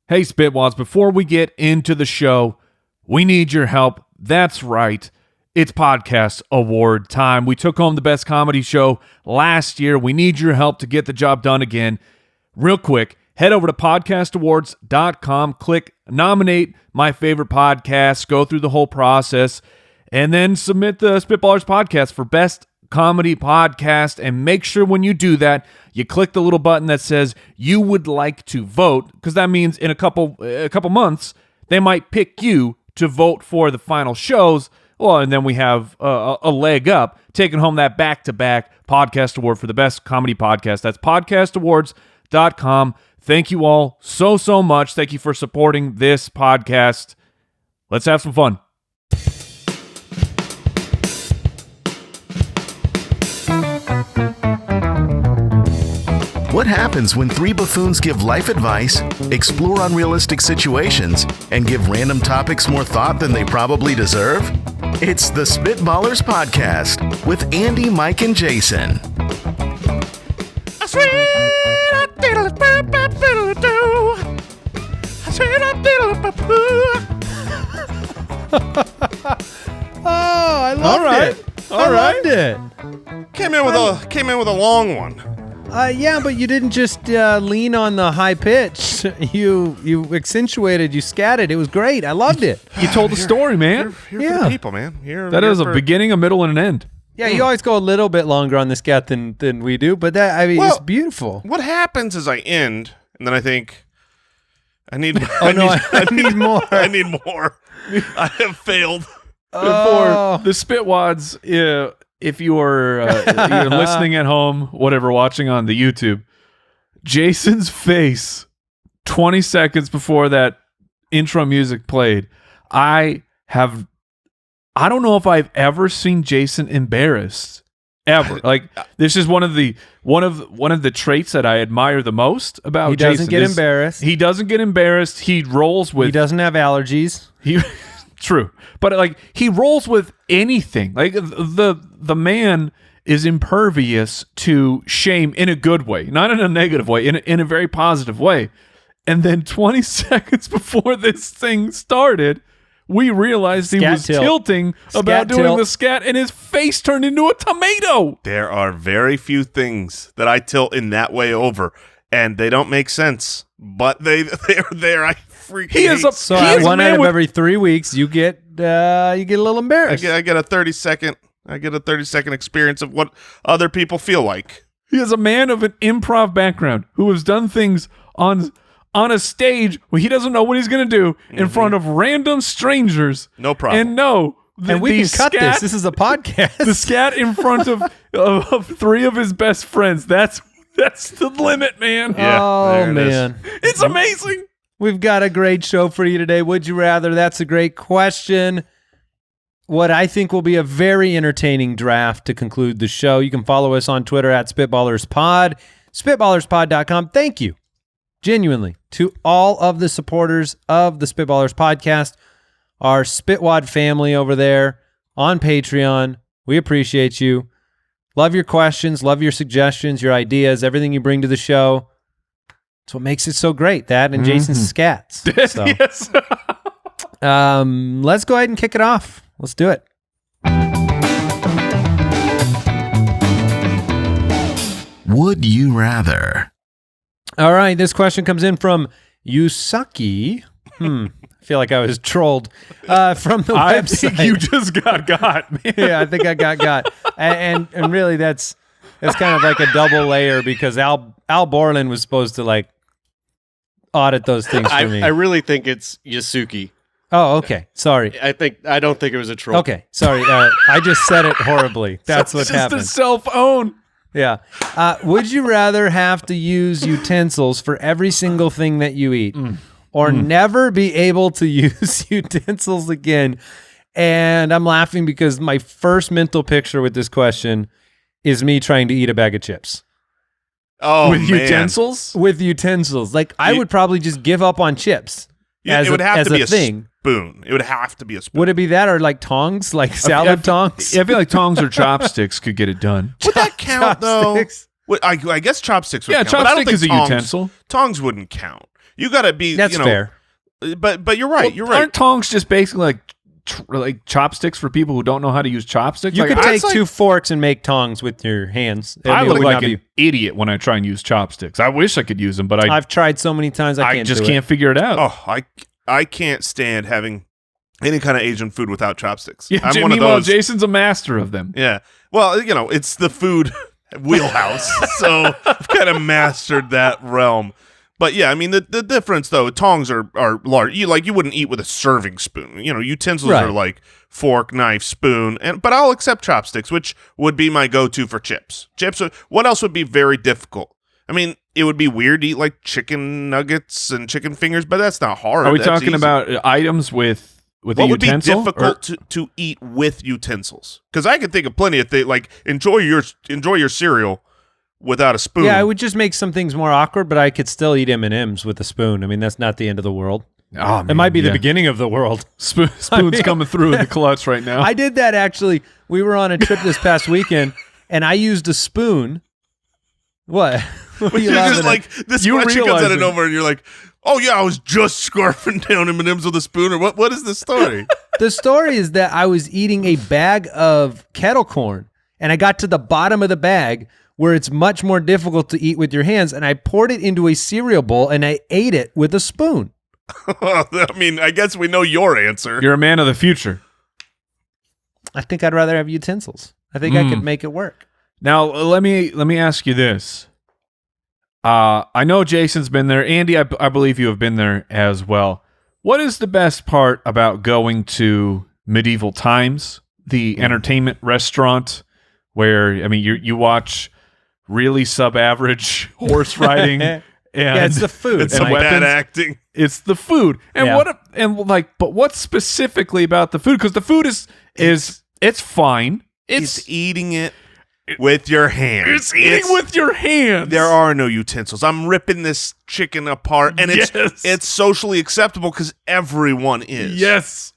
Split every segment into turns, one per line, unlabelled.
Hey, Spitwads, before we get into the show, we need your help. That's right. It's podcast award time. We took home the best comedy show last year. We need your help to get the job done again. Real quick, head over to podcastawards.com, click nominate my favorite podcasts, go through the whole process, and then submit the Spitballers podcast for best comedy podcast. And make sure when you do that, you click the little button that says you would like to vote, because that means in a couple months, they might pick you to vote for the final shows. Well, and then we have a leg up, taking home that back-to-back podcast award for the best comedy podcast. That's podcastawards.com. Thank you all so much. Thank you for supporting this podcast. Let's have some fun.
What happens when three buffoons give life advice, explore unrealistic situations, and give random topics more thought than they probably deserve? It's the Spitballers Podcast with Andy, Mike, and Jason.
Oh, I loved it. I loved it.
Came in with a long one.
Yeah, but you didn't just lean on the high pitch. You accentuated, you scatted. It was great. I loved it.
You told the story, man.
Here for the people, man.
That is a beginning, a middle, and an end.
Yeah, you always go a little bit longer on the scat than we do, but it's beautiful.
What happens is I end, and then I think, I need more.
I need more.
I need more. I have failed.
For the Spitwads, if you are you're listening at home, whatever, watching on the YouTube, Jason's face 20 seconds before that intro music played, I don't know if I've ever seen Jason embarrassed ever. Like, this is one of the traits that I admire the most about Jason.
He doesn't get embarrassed.
He doesn't get embarrassed. He rolls with.
He doesn't have allergies.
True. But like, he rolls with anything. Like, the man is impervious to shame in a good way, not in a negative way, in a very positive way. And then 20 seconds before this thing started, we realized he was tilting about doing the scat, and his face turned into a tomato.
There are very few things that I tilt in that way over, and they don't make sense. But they're there. I freaking hate.
One out of every 3 weeks, you get a little embarrassed.
I get a 30-second. I get a 30-second experience of what other people feel like.
He is a man of an improv background who has done things on a stage where he doesn't know what he's going to do in front of random strangers.
No problem.
And
we can cut this. This is a podcast.
The scat in front of three of his best friends. That's the limit, man.
Yeah,
oh, man.
It's amazing.
We've got a great show for you today. Would you rather? That's a great question. What I think will be a very entertaining draft to conclude the show. You can follow us on Twitter at SpitballersPod, SpitballersPod.com. Thank you, genuinely, to all of the supporters of the Spitballers podcast, our Spitwad family over there on Patreon. We appreciate you. Love your questions, love your suggestions, your ideas, everything you bring to the show. That's what makes it so great. That and Jason's scats. So,
yes.
Let's go ahead and kick it off. Let's do it.
Would you rather?
All right, this question comes in from Yusaki. I feel like I was trolled from the
I
website.
think you just got, man.
Yeah, I think I got. And really, that's kind of like a double layer, because Al Borland was supposed to like audit those things for me.
I really think it's Yasuki.
Oh, okay. Sorry.
I don't think it was a troll.
Okay, sorry. I just said it horribly. That's what happened.
Just a self-own.
Yeah. Would you rather have to use utensils for every single thing that you eat, or never be able to use utensils again? And I'm laughing because my first mental picture with this question is me trying to eat a bag of chips.
Oh,
with
man.
utensils?
With utensils. Like, I would probably just give up on chips.
It would have to be a
thing.
spoon. It would have to be a spoon.
Would it be that, or like tongs, like salad tongs?
I feel like tongs or chopsticks could get it done.
Would that count, though? I guess chopsticks would count.
Yeah,
but I don't
chopstick
think
is a utensil.
Tongs wouldn't count. You got to be.
That's fair.
But you're right. You're right.
Aren't tongs just basically like chopsticks for people who don't know how to use chopsticks?
You
like,
could take two forks and make tongs with your hands.
I look like an idiot when I try and use chopsticks. I wish I could use them, but
I've tried so many times I
can't figure it out.
Oh, I can't stand having any kind of Asian food without chopsticks.
Yeah,
I'm one of those.
Jason's a master of them.
Yeah. Well, it's the food wheelhouse, so I've kind of mastered that realm. But yeah, I mean the difference though, tongs are large. You wouldn't eat with a serving spoon. Utensils are like fork, knife, spoon, but I'll accept chopsticks, which would be my go-to for chips. What else would be very difficult? I mean, it would be weird to eat like chicken nuggets and chicken fingers, but that's not hard.
Are we
that's
talking
easy.
about items with
what
a
would
utensil?
be difficult to eat with utensils? Because I can think of plenty of things like enjoy your cereal without a spoon.
Yeah, it would just make some things more awkward, but I could still eat M&Ms with a spoon. I mean, that's not the end of the world.
Oh, man,
it might be the beginning of the world.
Spoon's coming through in the clutch right now.
I did that actually. We were on a trip this past weekend, and I used a spoon. What? What are you
you're just
laughing
like, this question comes out of nowhere, and you're like, oh, yeah, I was just scarfing down M&Ms with a spoon. Or what is the story?
The story is that I was eating a bag of kettle corn, and I got to the bottom of the bag, where it's much more difficult to eat with your hands, and I poured it into a cereal bowl, and I ate it with a spoon.
I mean, I guess we know your answer.
You're a man of the future.
I think I'd rather have utensils. I think I could make it work.
Now, let me ask you this. I know Jason's been there. Andy, I believe you have been there as well. What is the best part about going to Medieval Times, the entertainment restaurant, where, I mean, you watch really sub-average horse riding, and
it's the food.
It's some bad acting.
It's the food, and but what specifically about the food? Because the food is it's fine.
It's eating it with your hands.
It's eating with your hands.
There are no utensils. I'm ripping this chicken apart, and it's socially acceptable because everyone is.
Yes,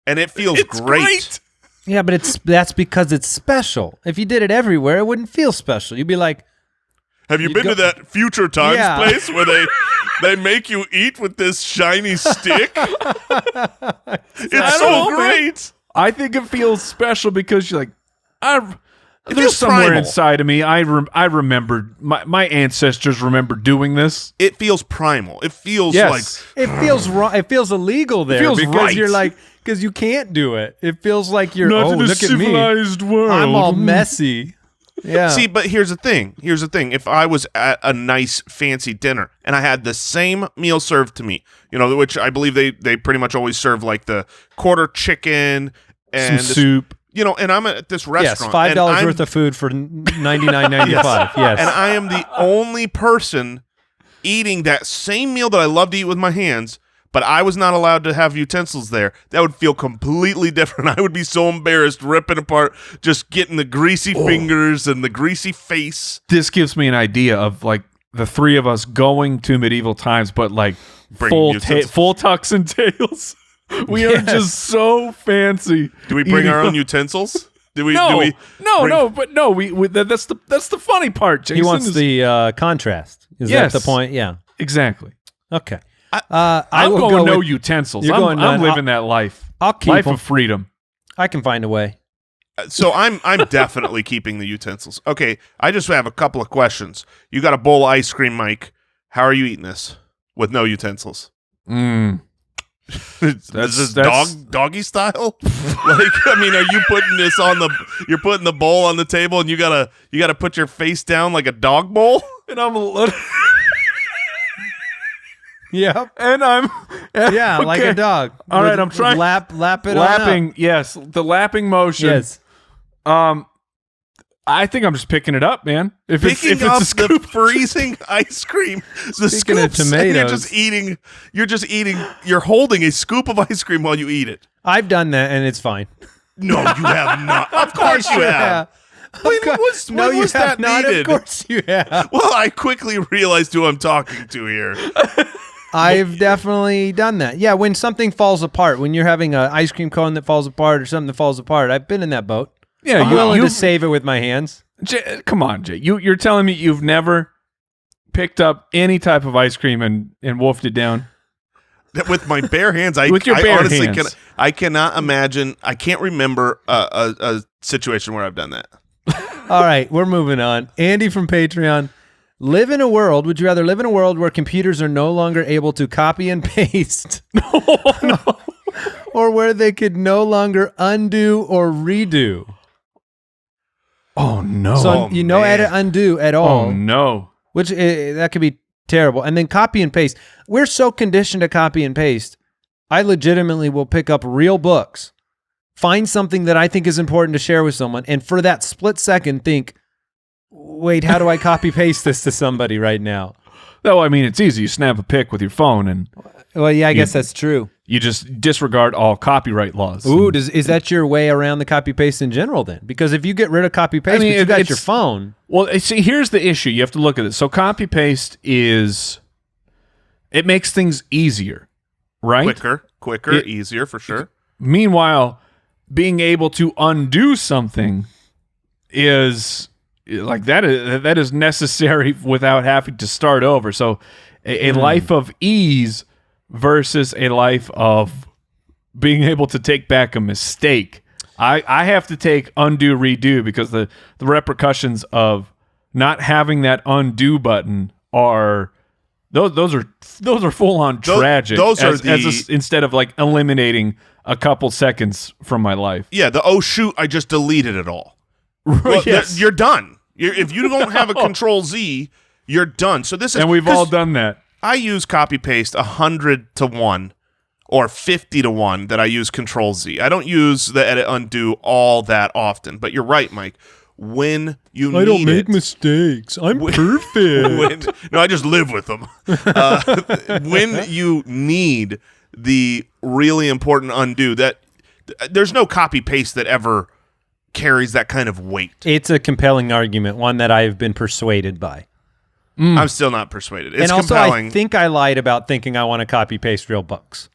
and it feels great.
Yeah, but that's because it's special. If you did it everywhere, it wouldn't feel special. You'd be like,
have you been to that Future Times place where they make you eat with this shiny stick? It's so great.
I think it feels special because you're like, there's somewhere
primal.
inside of me. I remember my ancestors remember doing this.
It feels primal. It feels like
it feels wrong. It feels illegal there
feels
because
right.
you're like, because you can't do it. It feels like you're
Not in a
look at me.
civilized world.
I'm all messy. Yeah.
See, but here's the thing. If I was at a nice fancy dinner and I had the same meal served to me, which I believe they pretty much always serve like the quarter chicken and
some soup.
And I'm at this restaurant.
Yes, $5 worth of food for $99.95. Yes.
And I am the only person eating that same meal that I love to eat with my hands, but I was not allowed to have utensils there. That would feel completely different. I would be so embarrassed ripping apart, just getting the greasy fingers and the greasy face.
This gives me an idea of like the three of us going to Medieval Times, but like full tucks and tails. We are just so fancy.
Do we bring our own utensils?
No. That's the funny part, Jason.
He wants the contrast. Is that the point? Yeah.
Exactly.
Okay.
I'm going no utensils. I'm living that life.
I'll keep
life
them.
of freedom.
I can find a way.
So I'm definitely keeping the utensils. Okay, I just have a couple of questions. You got a bowl of ice cream, Mike. How are you eating this with no utensils? That's doggy style. I mean, are you putting this you're putting the bowl on the table and you gotta put your face down like a dog bowl?
And I'm a little.
Yep.
And I'm
okay. Like a dog.
All right, I'm trying
lap it
lapping.
On up.
Yes, the lapping motion.
Yes.
I think I'm just picking it up, man. If
picking
it's
up
a scoop,
the freezing ice cream, the
Speaking of
scoops,
tomatoes,
and you're holding a scoop of ice cream while you eat it.
I've done that, and it's fine.
No, you have not. Of course you have. When was that needed?
Of course you have.
Well, I quickly realized who I'm talking to here.
I've definitely done that. Yeah, when something falls apart, when you're having an ice cream cone that falls apart or something that falls apart, I've been in that boat.
Yeah,
I'm willing to save it with my hands.
Jay, come on, Jay. You're telling me you've never picked up any type of ice cream and wolfed it down?
With my bare hands, I honestly I cannot imagine. I can't remember a situation where I've done that.
All right, we're moving on. Andy from Patreon. Would you rather live in a world where computers are no longer able to copy and paste? No. Or where they could no longer undo or redo?
Oh, no.
So edit, undo at all.
Oh, no.
Which that could be terrible. And then copy and paste. We're so conditioned to copy and paste. I legitimately will pick up real books, find something that I think is important to share with someone, and for that split second think, wait, how do I copy paste this to somebody right now?
No, I mean, it's easy. You snap a pic with your phone and...
Well, yeah, I guess that's true.
You just disregard all copyright laws.
Ooh, is that your way around the copy paste in general then? Because if you get rid of copy paste, but you got your phone.
Well, see, here's the issue. You have to look at this. So copy paste it makes things easier, right?
Quicker, easier for sure.
Meanwhile, being able to undo something is like that is necessary without having to start over. So a life of ease versus a life of being able to take back a mistake. I have to take undo, redo because the repercussions of not having that undo button are those are full on tragic. Instead of like eliminating a couple seconds from my life.
Yeah, shoot, I just deleted it all.
Well, yes.
You're done. If you don't have a Control Z, you're done. So this is,
and we've all done that.
I use copy paste 100 to 1 or 50 to 1 that I use Control Z. I don't use the edit undo all that often. But you're right, Mike. When you need it. I don't make
mistakes. I'm perfect.
No, I just live with them. When you need the really important undo, that there's no copy paste that ever carries that kind of weight.
It's a compelling argument, one that I've been persuaded by.
I'm still not persuaded. It's
and also,
compelling.
I think I lied about thinking I want to copy paste real books.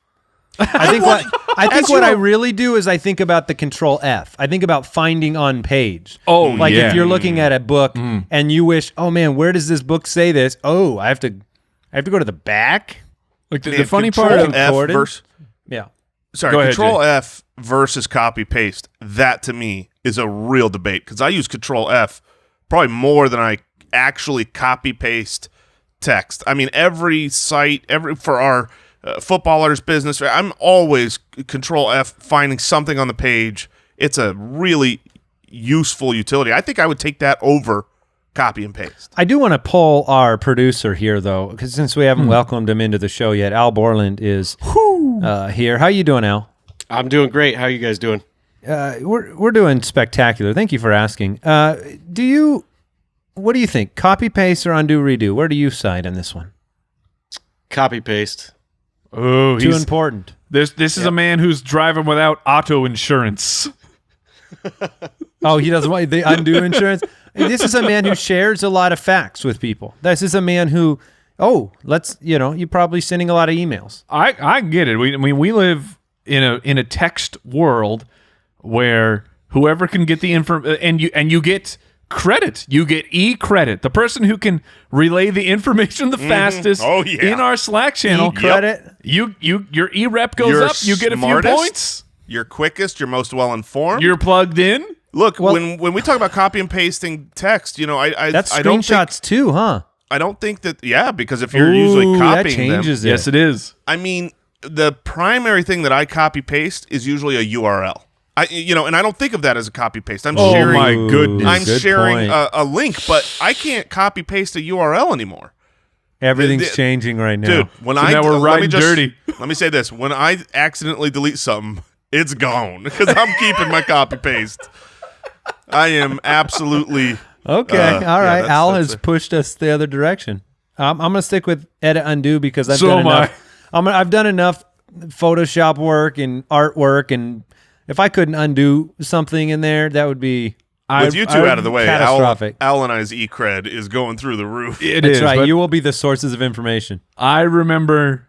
I think what I really do is I think about the Control F. I think about finding on page.
Oh,
like
yeah.
if you're looking at a book and you wish, oh man, where does this book say this? Oh, I have to go to the back.
Like the funny part of
Control F versus copy paste. That to me is a real debate because I use Control F probably more than I actually copy paste text. I mean, every site, for our footballers business, I'm always Control F finding something on the page. It's a really useful utility. I think I would take that over copy and paste.
I do want to pull our producer here though, because since we haven't welcomed him into the show yet, Al Borland is here. How you doing, Al?
I'm doing great. How are you guys doing?
We're doing spectacular. Thank you for asking. What do you think? Copy paste or undo redo? Where do you side on this one?
Copy paste.
Oh,
too important.
This is a man who's driving without auto insurance.
Oh, he doesn't want the undo insurance? This is a man who shares a lot of facts with people. This is a man who, you're probably sending a lot of emails.
I get it. We live in a text world where whoever can get the info and you get credit. You get credit. The person who can relay the information the fastest in our Slack channel.
Credit.
Your rep goes up. You get a few points.
You're quickest. You're most well informed.
You're plugged in.
Look, when we talk about copy and pasting text,
that's screenshots too, huh?
I don't think that. Yeah, because if you're usually copying
that changes
them,
yes, it is.
I mean, the primary thing that I copy paste is usually a URL. And I don't think of that as a copy paste. I'm sharing.
Oh my goodness!
I'm sharing a link, but I can't copy paste a URL anymore.
Everything's changing right now,
dude.
Now we're riding dirty.
Let me say this: when I accidentally delete something, it's gone because I'm keeping my copy paste. I am absolutely
okay. All right, Al has pushed us the other direction. I'm gonna stick with edit undo because I've done enough. I've done enough Photoshop work and artwork, and if I couldn't undo something in there, that would be
with you two out of the way.
Catastrophic.
Al and I's cred is going through the roof.
That's right. You will be the sources of information.
I remember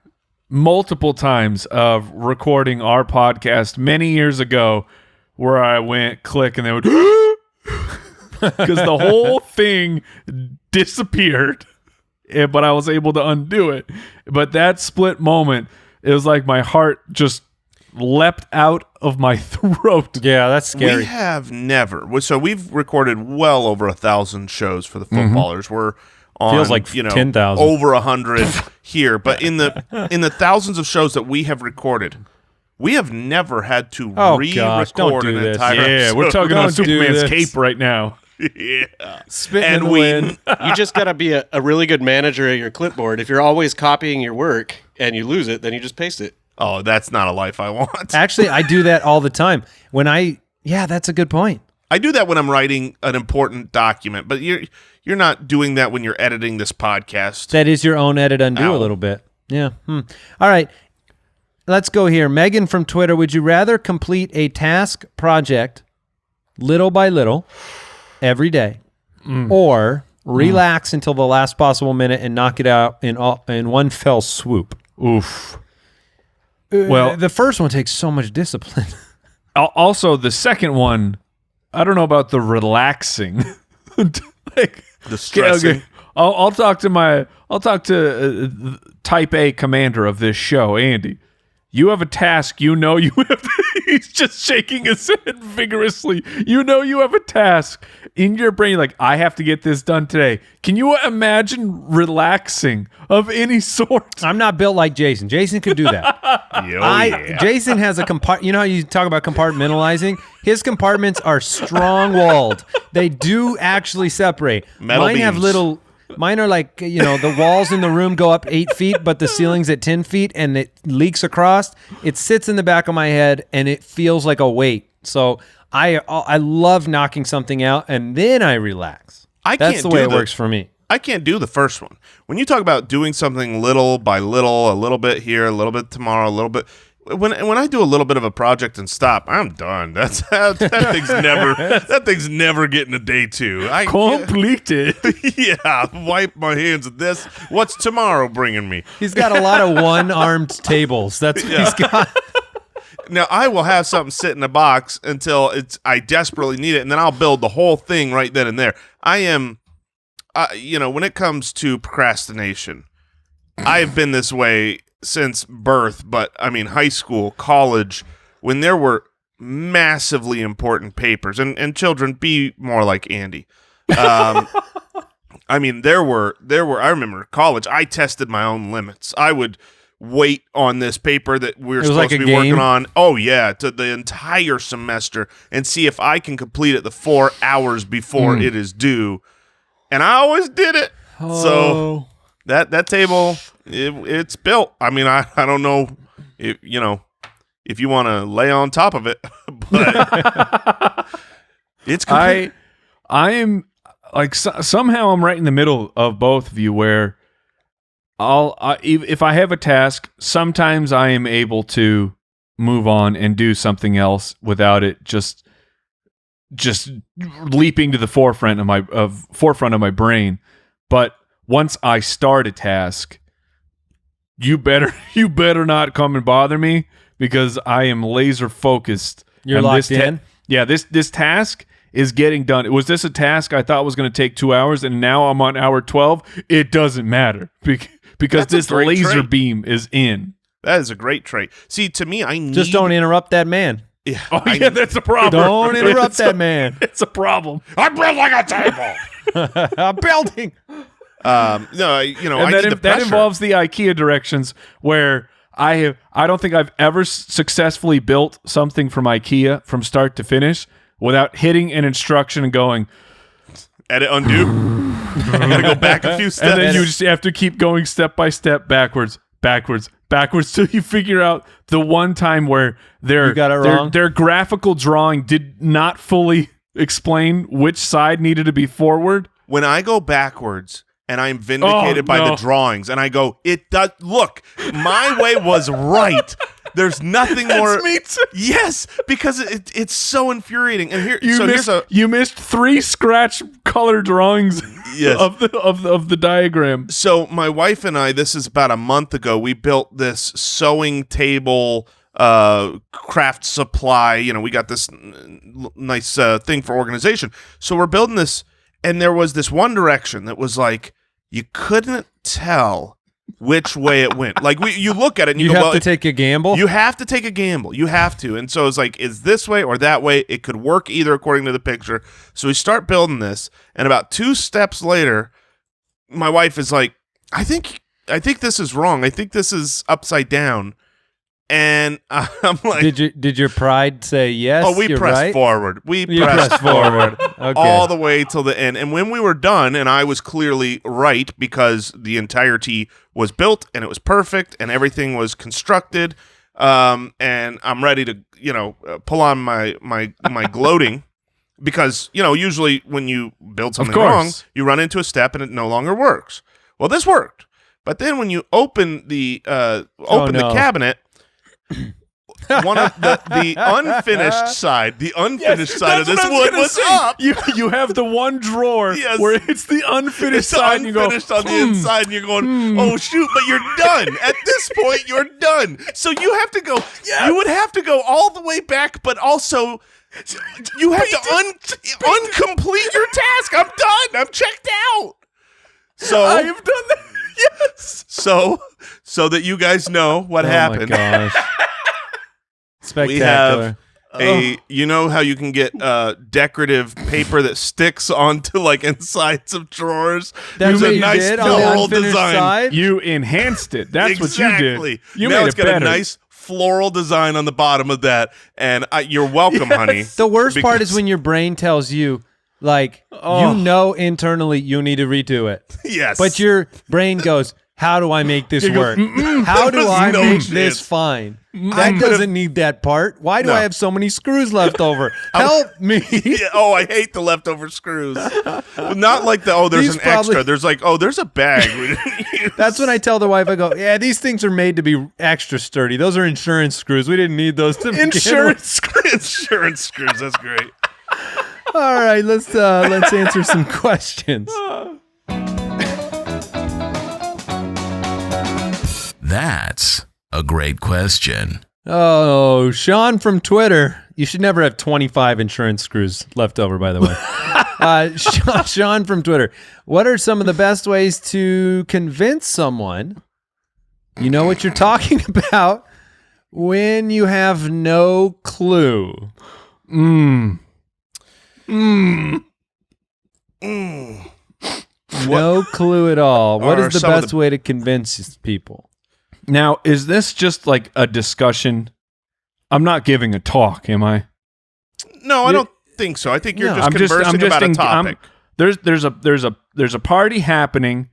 multiple times of recording our podcast many years ago where I went click and they would because the whole thing disappeared. but I was able to undo it. But that split moment, it was like my heart just leapt out of my throat.
Yeah, that's scary.
We have never. So we've recorded well over 1,000 shows for the Footballers. We're on,
Feels like 10,000.
over 100 here. But in the thousands of shows that we have recorded, we have never had to
gosh, don't
re-record
do
an
this.
entire
Yeah,
episode.
we're talking about
Don't do
Superman's
this.
cape right now.
Yeah.
Spitting in
And
the
we
wind.
You just got to be a really good manager at your clipboard. If you're always copying your work and you lose it, then you just paste it.
Oh, that's not a life I want.
Actually, I do that all the time. Yeah, that's a good point.
I do that when I'm writing an important document, but you're not doing that when you're editing this podcast.
That is your own edit undo
Ow.
a little bit. Yeah. All right. Let's go here. Megan from Twitter, would you rather complete a task project little by little every day or relax until the last possible minute and knock it out in one fell swoop?
Oof. Well,
The first one takes so much discipline.
also the second one, I don't know about the relaxing. Like,
The stressing.
I'll talk to type A commander of this show, Andy. You have a task, you have he's just shaking his head vigorously. You have a task in your brain, like, I have to get this done today. Can you imagine relaxing of any sort?
I'm not built like Jason. Jason could do that. Jason has a you know how you talk about compartmentalizing? His compartments are strong-walled. They do actually separate.
Metal beams.
Mine are like, the walls in the room go up 8 feet, but the ceiling's at 10 feet and it leaks across. It sits in the back of my head and it feels like a weight. So I love knocking something out and then I relax. That's the way it works for me.
I can't do the first one. When you talk about doing something little by little, a little bit here, a little bit tomorrow, a little bit. When I do a little bit of a project and stop, I'm done. That thing's never getting a day two.
Completed.
Yeah, wipe my hands of this. What's tomorrow bringing me?
He's got a lot of one-armed tables. That's what he's got.
Now I will have something sit in a box until I desperately need it, and then I'll build the whole thing right then and there. I am, when it comes to procrastination, I've been this way since birth, but I mean high school, college, when there were massively important papers, and children, be more like Andy. I mean, there were. I remember college. I tested my own limits. I would wait on this paper that we were supposed to be working on. Oh yeah, to the entire semester, and see if I can complete it the 4 hours before it is due. And I always did it. So that table, it's built. I mean, I don't know if you want to lay on top of it, but it's complete.
I am like somehow I'm right in the middle of both of you, where if I have a task, sometimes I am able to move on and do something else without it just leaping to the forefront of my brain. But once I start a task, you better not come and bother me, because I am laser focused.
You're locked in?
Yeah, this task is getting done. Was this a task I thought was going to take 2 hours, and now I'm on hour 12? It doesn't matter because
That's a
this
great
laser
trait.
beam is in.
That is a great trait. See, to me, I need...
Just don't interrupt that man.
Yeah,
Oh yeah, that's a problem.
Don't interrupt that man.
It's a problem.
I'm built like a table.
I'm building.
No, I need the
that
pressure.
involves the IKEA directions, where I don't think I've ever successfully built something from IKEA from start to finish without hitting an instruction and going,
Edit, undo. You gotta go back a few steps.
and then you just have to keep going step by step, backwards, till you figure out the one time where
You got it wrong?
their graphical drawing did not fully explain which side needed to be forward.
When I go backwards and I'm vindicated by the drawings, and I go, it does look, my way was right. There's nothing more.
Me too.
Yes, because it's so infuriating. And here,
You missed 3 scratch color drawings
Yes.
of the diagram.
So my wife and I, this is about a month ago, we built this sewing table craft supply. We got this nice thing for organization. So we're building this, and there was this one direction that was like, you couldn't tell which way it went. Like you look at it and you,
You
go,
have
well,
to take a gamble?
you have to take a gamble. You have to. And so it's like, is this way or that way? It could work either according to the picture. So we start building this, and about 2 steps later, my wife is like, I think this is wrong. I think this is upside down. And I'm like,
Did your pride say yes?
oh, we
you're
pressed
right?
forward. We
You
pressed
pressed
forward
Okay.
all the way till the end. And when we were done, and I was clearly right because the entirety was built and it was perfect and everything was constructed, and I'm ready to, pull on my gloating because, usually when you build something wrong, you run into a step and it no longer works. Well, this worked. But then when you open the cabinet, one of the unfinished side, side of this wood was up.
You have the one drawer
Yes.
where it's the unfinished
It's
side, and you go,
unfinished on the inside, and you're going, oh shoot! But you're done. At this point, you're done. So you have to go. You would have to go all the way back, but also you have to uncomplete your task. I'm done. I'm checked out. So
I have done that. Yes.
So that you guys know what happened.
Oh my gosh.
We
Spectacular.
have you know how you can get decorative paper that sticks onto like insides of drawers?
That's
Use
what
a
you
nice
did on the
floral
unfinished
design.
side?
You enhanced it. That's
Exactly.
what you did. You
now
made
it's
it
got
better.
a nice floral design on the bottom of that, and you're welcome, honey.
The worst part is
Because-
when your brain tells you, like, internally you need to redo it.
yes,
But your brain goes, how do I make this work? How do
There's
I
no
make
chance.
this fine? That doesn't need that part. Why do
No.
I have so many screws left over? Help me.
Yeah, I hate the leftover screws. Not like there's
These
an
probably-
extra. There's like, there's a bag. We didn't use.
That's when I tell the wife, I go, yeah, these things are made to be extra sturdy. Those are insurance screws. We didn't need those to begin with."
Insurance screws. That's great.
All right, let's answer some questions.
That's a great question.
Oh, Sean from Twitter. You should never have 25 insurance screws left over, by the way. Sean from Twitter. What are some of the best ways to convince someone you know what you're talking about when you have no clue? No clue at all. What
Or
is the
some of
best
the-
way to convince people?
Now, is this just like a discussion? I'm not giving a talk, am I?
No, I don't think so. I think you're
No.
just conversing about a topic.
There's a party happening,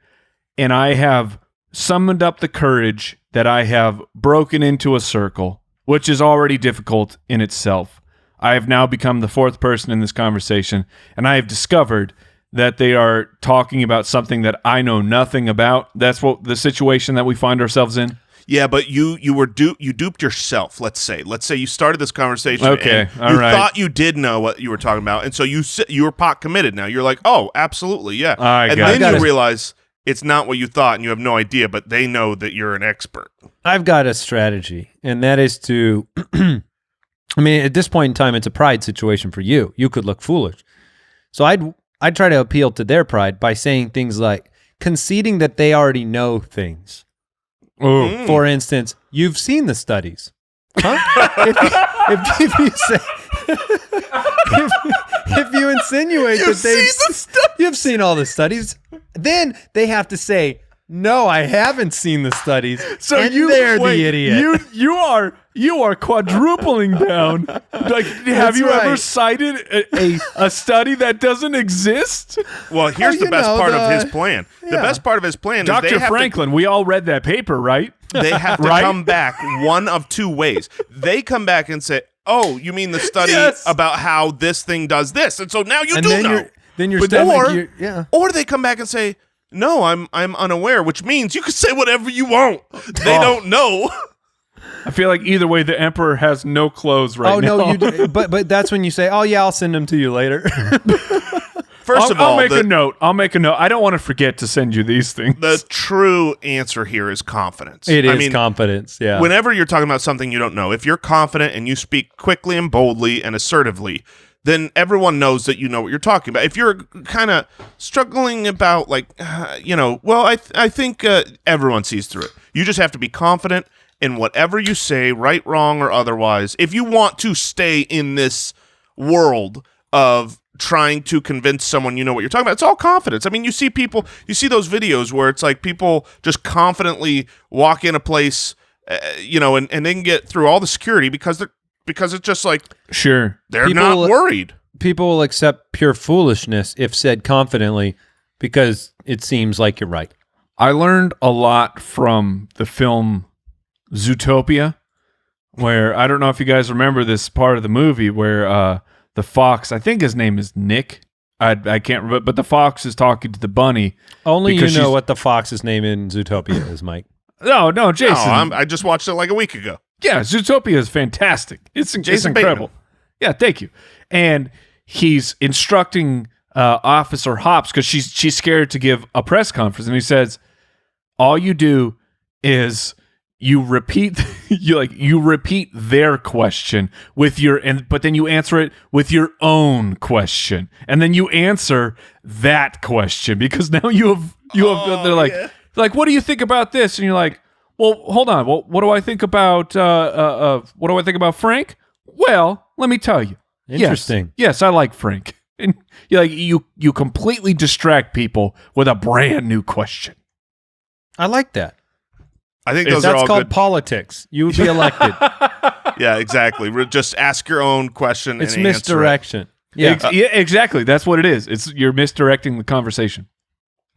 and I have summoned up the courage that I have broken into a circle, which is already difficult in itself. I have now become the fourth person in this conversation, and I have discovered that they are talking about something that I know nothing about. That's what the situation that we find ourselves in.
Yeah, but you duped yourself. Let's say you started this conversation.
Okay,
and
all
you
right.
thought you did know what you were talking about, and so you were pot committed. Now you're like, oh, absolutely, yeah.
I
And
got
then
it.
you realize it's not what you thought, and you have no idea. But they know that you're an expert.
I've got a strategy, and that is to, I mean, at this point in time, it's a pride situation for you. You could look foolish. So I'd try to appeal to their pride by saying things like conceding that they already know things.
Oh,
For instance, you've seen the studies. Huh? if you say, if you insinuate that you've seen all the studies, then they have to say, no, I haven't seen the studies.
so
and
you
they're
wait,
the idiot.
You are quadrupling down. Like, have
That's
you ever
right.
cited a study that doesn't exist?
Well, here's
you
the best
know,
part of
the-
his plan. The
yeah.
best part of his plan is
Dr.
they have
Franklin, we all read that paper, right?
they have to
Right?
come back one of two ways. They come back and say, "Oh, you mean the study
Yes.
about how this thing does this?" And so now you
And
do
then
know.
you're
But
still
or,
like, yeah.
or they come back and say, "No, I'm unaware," which means you can say whatever you want. They
Oh.
don't know.
I feel like either way, the emperor has no clothes right
Oh
now.
no, you do, but that's when you say, "Oh yeah, I'll send them to you later."
First of all,
I'll make
the,
a note. I'll make a note. I don't want to forget to send you these things.
the true answer here is confidence.
It is
I mean,
confidence. Yeah.
whenever you're talking about something you don't know, if you're confident and you speak quickly and boldly and assertively, then everyone knows that you know what you're talking about. If you're kind of struggling about I think everyone sees through it. You just have to be confident in whatever you say, right, wrong, or otherwise. If you want to stay in this world of trying to convince someone you know what you're talking about, it's all confidence. I mean, you see those videos where it's like people just confidently walk in a place, and they can get through all the security because it's just like,
sure,
they're not worried.
People will accept pure foolishness if said confidently because it seems like you're right.
I learned a lot from the film Zootopia, where I don't know if you guys remember this part of the movie where the fox, I think his name is Nick. I can't remember, but the fox is talking to the bunny.
Only you know what the fox's name in Zootopia is, Mike.
No, Jason.
No, I just watched it like a week ago.
Yeah, Zootopia is fantastic. It's incredible.
Bateman.
Yeah, thank you. And he's instructing Officer Hops because she's scared to give a press conference, and he says, "All you do is you repeat you repeat their question with but then you answer it with your own question, and then you answer that question because now you have they're like, what do you think about this? And you're like, well, hold on. Well, what do I think about Frank? Well, let me tell you.
Interesting.
Yes, I like Frank. And you completely distract people with a brand new question.
I like that.
I think those are all
That's called
good.
Politics. You would be elected.
Yeah, exactly. Just ask your own question.
It's
and
misdirection.
Answer it.
Yeah.
Exactly. That's what it is. You're misdirecting the conversation.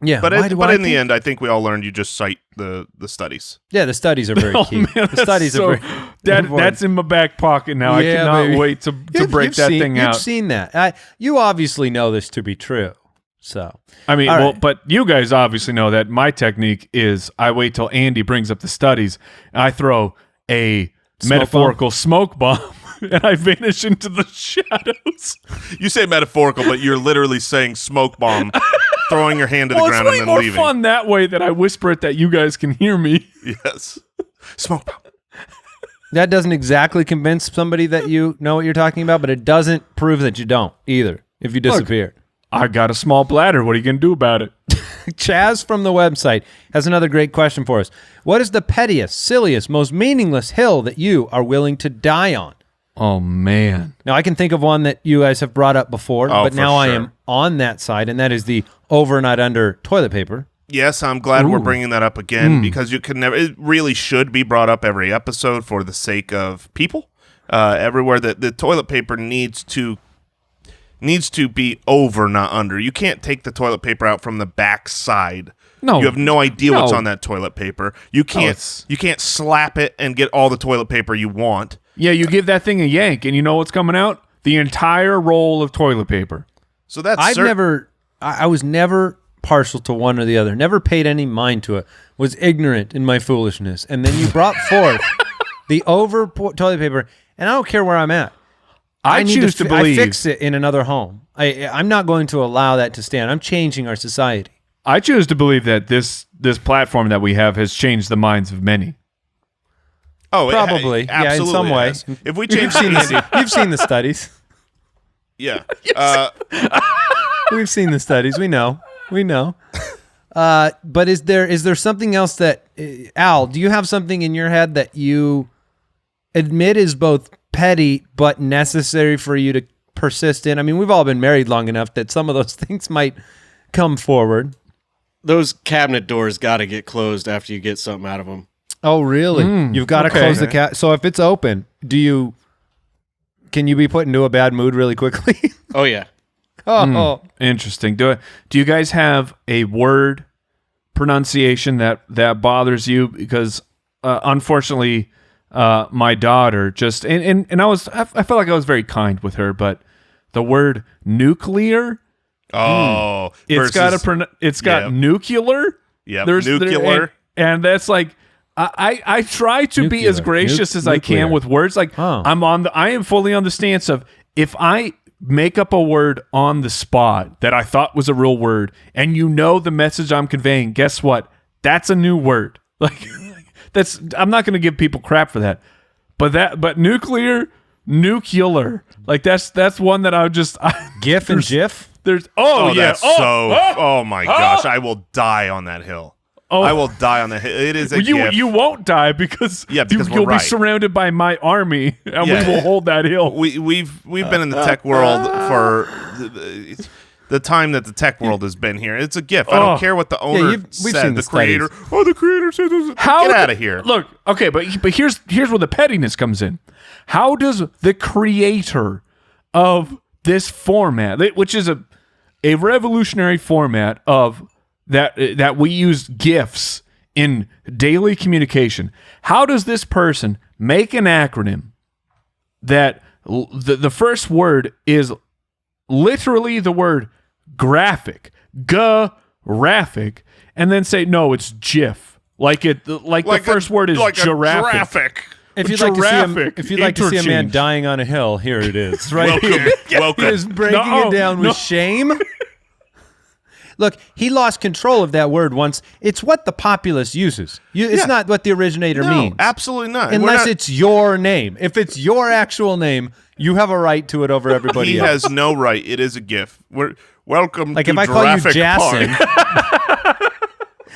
Yeah.
But in the end, I think we all learned you just cite the studies.
Yeah, the studies are very key.
Man,
the studies are very
that's in my back pocket now.
Yeah,
I cannot
baby.
wait to break that thing out.
You've seen that. You obviously know this to be true. So
I mean,
all
well,
right.
but you guys obviously know that my technique is I wait till Andy brings up the studies, and I throw a metaphorical smoke bomb, and I vanish into the shadows.
You say metaphorical, but you're literally saying smoke bomb, throwing your hand to the ground
it's way
and then
more
leaving.
fun that way that I whisper it that you guys can hear me.
Yes. Smoke bomb.
That doesn't exactly convince somebody that you know what you're talking about, but it doesn't prove that you don't either if you disappear.
I got a small bladder. What are you going to do about it?
Chaz from the website has another great question for us. What is the pettiest, silliest, most meaningless hill that you are willing to die on?
Oh, man.
Now, I can think of one that you guys have brought up before, but
for
now I
sure.
am on that side, and that is the over not under toilet paper.
Yes, I'm glad we're bringing that up again because you can never. It really should be brought up every episode for the sake of people. Everywhere that the toilet paper needs to be over, not under. You can't take the toilet paper out from the back side.
No.
You have no idea what's
No.
on that toilet paper. You can't slap it and get all the toilet paper you want.
Yeah, you give that thing a yank, and you know what's coming out? The entire roll of toilet paper.
So that's
I was never partial to one or the other. Never paid any mind to it. Was ignorant in my foolishness. And then you brought forth the over toilet paper, and I don't care where I'm at.
I choose to believe.
I fix it in another home. I'm not going to allow that to stand. I'm changing our society.
I choose to believe that this platform that we have has changed the minds of many.
Oh,
Probably.
it
Yeah, in
absolutely
some way.
has. If we change the
You've seen the studies.
yeah.
We've seen the studies. We know. But is there something else that Al? Do you have something in your head that you admit is both petty but necessary for you to persist in? I mean, we've all been married long enough that some of those things might come forward.
Those cabinet doors got to get closed after you get something out of them.
Oh, really? You've got to close the cat. So if it's open, can you be put into a bad mood really quickly?
Oh yeah.
Interesting. Do you guys have a word pronunciation that bothers you? Because unfortunately, my daughter just and I felt like I was very kind with her, but the word nuclear.
Oh,
It's got nuclear.
Yeah,
There's
nuclear.
and that's like I try to be as gracious as I can with words. Like I am fully on the stance of if I make up a word on the spot that I thought was a real word, and you know the message I'm conveying, guess what? That's a new word. Like I'm not going to give people crap for that. But nuclear, nuclear. Like that's one that I would just
GIF and GIF.
There's
That's oh my gosh, I will die on that hill. I will die on the hill. It is a GIF.
You won't die because
because
you'll
we're
be
right.
surrounded by my army and
Yeah.
we will hold that hill.
We've been in the tech world for the time that the tech world has been here. It's a GIF. I don't care what the owner
we've
said.
seen
The
the
creator.
studies.
Oh, the creator said this. Get out of here.
Look, okay, but here's where the pettiness comes in. How does the creator of this format, which is a revolutionary format of that we use GIFs in daily communication, how does this person make an acronym that the first word is literally the word graphic, graphic, and then say no, it's GIF. Like the first word is
like
giraffic.
If you'd like to see
Giraffic
if you'd like to see a man
interchange.
dying on a hill, here it is. Right here.
Welcome.
He is breaking
No,
it down with
no.
shame. Look, he lost control of that word once. It's what the populace uses. It's
Yeah.
not what the originator
No,
means.
absolutely not. We're
Unless
not-
it's your name. If it's your actual name, you have a right to it over everybody
he
else.
has no right. It is a GIF. Welcome
Like
to
if I call you
Jurassic
Jason,
Park.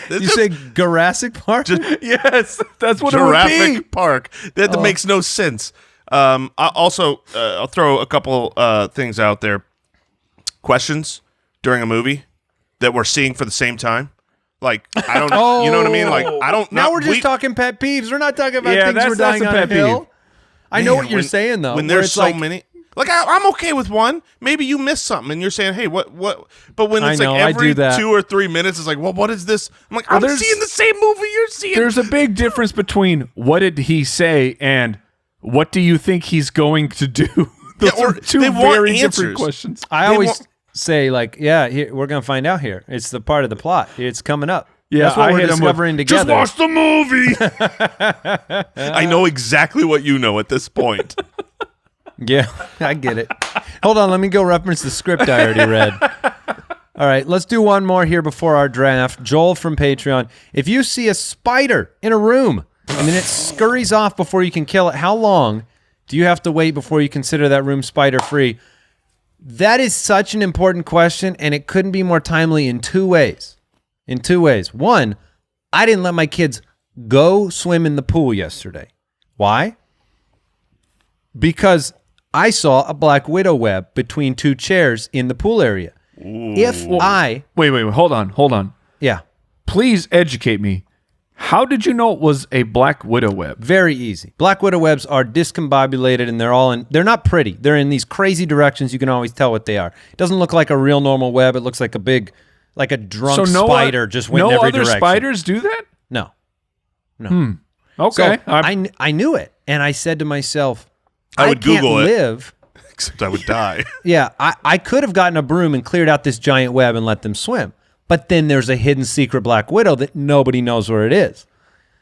you say Jurassic Park?
Yes, that's what it would be.
Jurassic Park. That makes no sense. I'll throw a couple things out there. Questions during a movie that we're seeing for the same time. Like, I don't know. You know what I mean? Like, I don't
Now
not-
we're just
we-
talking pet peeves. We're not talking about
Yeah,
things
that's-
we're dying
that's a
on a
pet
hill.
peeve.
I know
Man,
what you're saying though.
When
where
there's
it's
so
like,
many. Like, I'm okay with one. Maybe you missed something and you're saying, hey, what? But when
I
it's
know,
like
I
every
do that.
2 or 3 minutes, it's like, well, what is this? I'm like, I'm
there's-
seeing the same movie you're seeing.
There's a big difference between what did he say and what do you think he's going to do. Those
or
are two
they want
very
answers.
different questions.
I
They
always
want-
say like, yeah, here, we're gonna find out here. It's the part of the plot. It's coming up.
Yeah,
That's what
I
we're
hit him with,
discovering together.
Just watch the movie.
I know exactly what you know at this point.
Yeah, I get it. Hold on, let me go reference the script I already read. All right, let's do one more here before our draft. Joel from Patreon. If you see a spider in a room and then it scurries off before you can kill it, how long do you have to wait before you consider that room spider free? That is such an important question, and it couldn't be more timely in two ways. One, I didn't let my kids go swim in the pool yesterday. Why? Because I saw a black widow web between two chairs in the pool area.
Wait, hold on.
Yeah,
Please educate me. How did you know it was a black widow web?
very easy. Black widow webs are discombobulated and they're not pretty. They're in these crazy directions. You can always tell what they are. It doesn't look like a real normal web. It looks like a big, like a drunk spider just went in every
other
direction.
spiders do that?
No.
Okay.
So I knew it. And I said to myself,
I would
can't
Google it.
live.
Except I would die.
Yeah, I could have gotten a broom and cleared out this giant web and let them swim. But then there's a hidden secret black widow that nobody knows where it is.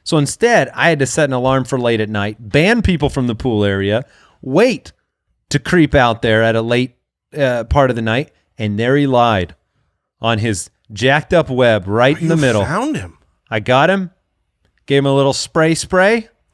So instead, I had to set an alarm for late at night, ban people from the pool area, wait to creep out there at a late part of the night, and there he lied on his jacked up web right in the middle.
Found him.
I got him, gave him a little spray.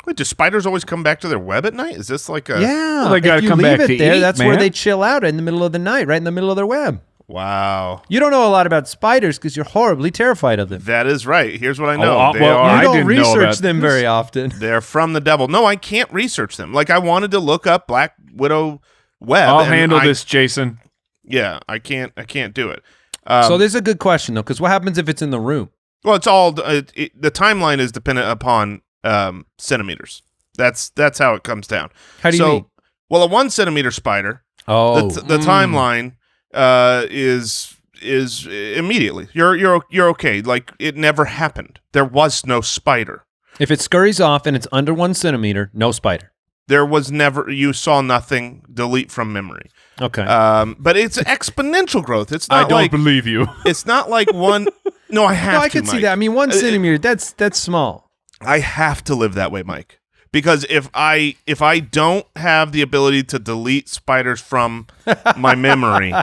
Wait, do spiders always come back to their web at night? Is this like a...
Yeah,
Well, they gotta
if you
come
leave
back
it
to
there,
eat,
that's where
man.
they chill out in the middle of the night, right in the middle of their web.
Wow.
You don't know a lot about spiders because you're horribly terrified of them.
That is right. Here's what I know.
Oh,
They
well,
are...
You
I
don't
didn't know
research
about
them
this.
very often.
They're from the devil. No, I can't research them. Like, I wanted to look up Black Widow web.
I'll
and
handle this, Jason.
Yeah, I can't do it.
So this is a good question, though, because what happens if it's in the room?
Well, it's all the timeline is dependent upon centimeters. That's how it comes down.
How do you mean?
Well, a 1 centimeter spider.
Oh,
The timeline is immediately. You're okay. Like, it never happened. There was no spider.
if it scurries off and it's under 1 centimeter, no spider.
There was never. You saw nothing. Delete from memory.
Okay.
But it's exponential growth. It's
I
not
don't
like
believe you.
it's not like one. No, I have.
no, I
to,
could see
Mike.
that. I mean, 1 centimeter, that's small.
I have to live that way, Mike. Because if I don't have the ability to delete spiders from my memory,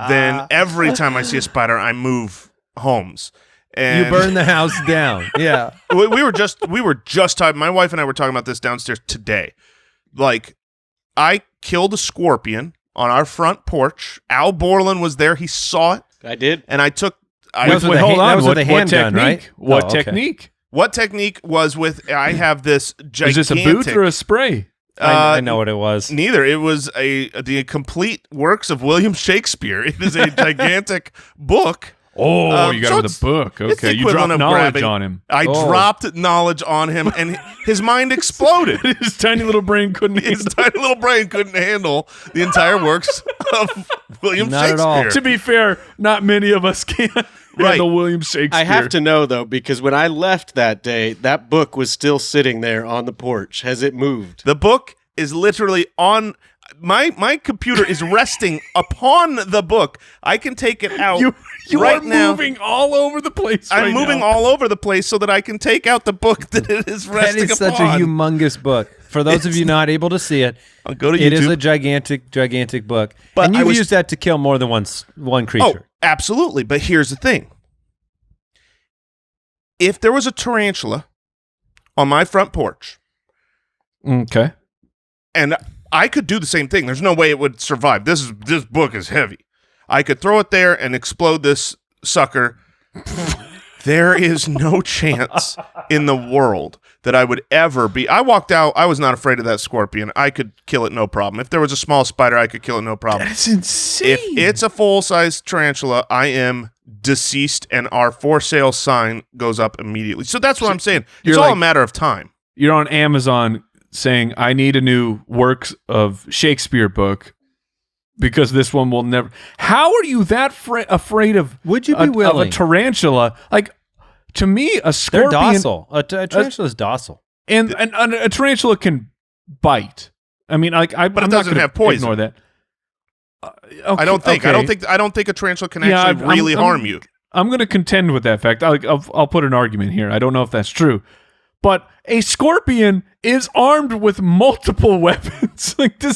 then every time I see a spider, I move homes. And
You burn the house down. Yeah.
we were just talking. My wife and I were talking about this downstairs today. Like, I killed a scorpion on our front porch. Al Borland was there. He saw it.
I did.
And I took...
That was with
hold
that
on.
was with a
What
handgun,
technique?
right?
What
Oh, okay.
technique?
What technique was with... I have this gigantic...
Is this a boot or a spray?
I know what it was.
Neither. It was the complete works of William Shakespeare. It is a gigantic book.
Oh, you got
so
it with a book.
it's the
Okay, you
equivalent
dropped
of
knowledge
grabbing-
on him.
I dropped knowledge on him, and his mind exploded.
His tiny little brain couldn't
His
handle.
tiny little brain couldn't handle the entire works of William
Not at
Shakespeare.
all.
To be fair, not many of us can handle William Shakespeare.
I have to know, though, because when I left that day, that book was still sitting there on the porch. Has it moved?
The book is literally on my computer is resting upon the book. I can take it out
You
right
are
now.
moving all over the place.
I'm
right
moving
now.
all over the place so that I can take out the book that it is
That
resting
is
upon.
such a humongous book. For those of you not able to see it,
I'll go to
it is
YouTube.
a gigantic book.
But
and
I
you've
was-
used that to kill more than one creature.
Oh, absolutely. But here's the thing. If there was a tarantula on my front porch,
Okay.
and I could do the same thing, there's no way it would survive. This book is heavy. I could throw it there and explode this sucker. There is no chance in the world that I would ever be. I walked out. I was not afraid of that scorpion. I could kill it no problem. If there was a small spider, I could kill it no problem.
That's insane.
If it's a full-size tarantula, I am deceased, and our for sale sign goes up immediately. So that's what I'm saying. It's
you're
all a
like-
matter of time.
You're on Amazon saying, I need a new works of Shakespeare book because this one will never. How are you that afraid of?
Would you be
of a
willing?
tarantula? Like, to me, a
They're
scorpion
docile. A tarantula is docile.
and a tarantula can bite. I mean, like,
But it
I'm
doesn't
not gonna
have poison.
Ignore that.
I don't think.
Okay.
I don't think a tarantula can
Yeah,
actually
I'm-
really
I'm-
harm you.
I'm going to contend with that fact. I'll put an argument here. I don't know if that's true, but a scorpion is armed with multiple weapons. Like a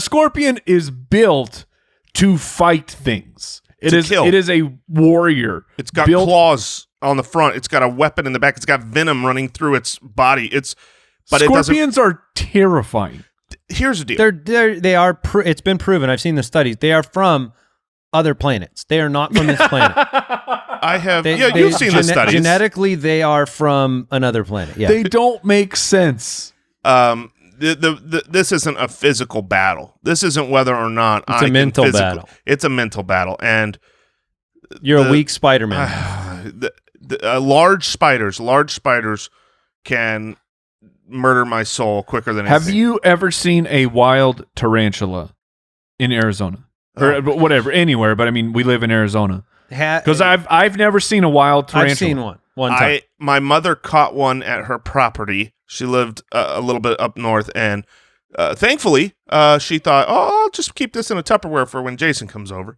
scorpion is built to fight things.
kill.
It is a warrior.
It's got
built-
claws on the front. It's got a weapon in the back. It's got venom running through its body. But it doesn't.
Scorpions are terrifying.
Here's the deal.
They are. It's been proven. I've seen the studies. They are from other planets. They are not from this planet.
I have.
They-
You've seen the studies.
Genetically, they are from another planet. Yeah.
They don't make sense.
This isn't a physical battle. This isn't whether or not
It's a mental battle.
It's a mental battle, and
You're a weak Spider-Man.
large spiders can murder my soul quicker than
Have
anything.
you ever seen a wild tarantula in Arizona or whatever, anywhere? But I mean, we live in Arizona. Because I've never seen a wild tarantula.
I've seen one time.
My mother caught one at her property. She lived a little bit up north, and thankfully, she thought, "Oh, I'll just keep this in a Tupperware for when Jason comes over."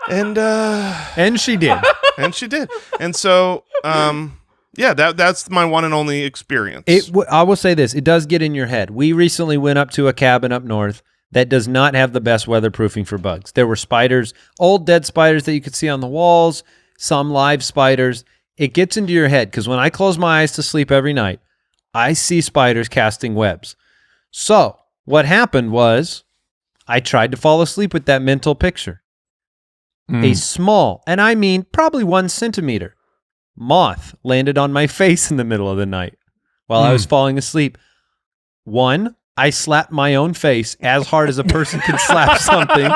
And she did.
And she did. And so, yeah, that's my one and only experience.
I will say this. It does get in your head. We recently went up to a cabin up north that does not have the best weatherproofing for bugs. There were spiders, old dead spiders that you could see on the walls, some live spiders. It gets into your head because when I close my eyes to sleep every night, I see spiders casting webs. So what happened was I tried to fall asleep with that mental picture. A small, and I mean probably 1 centimeter, moth landed on my face in the middle of the night while I was falling asleep. 1, I slapped my own face as hard as a person can slap something.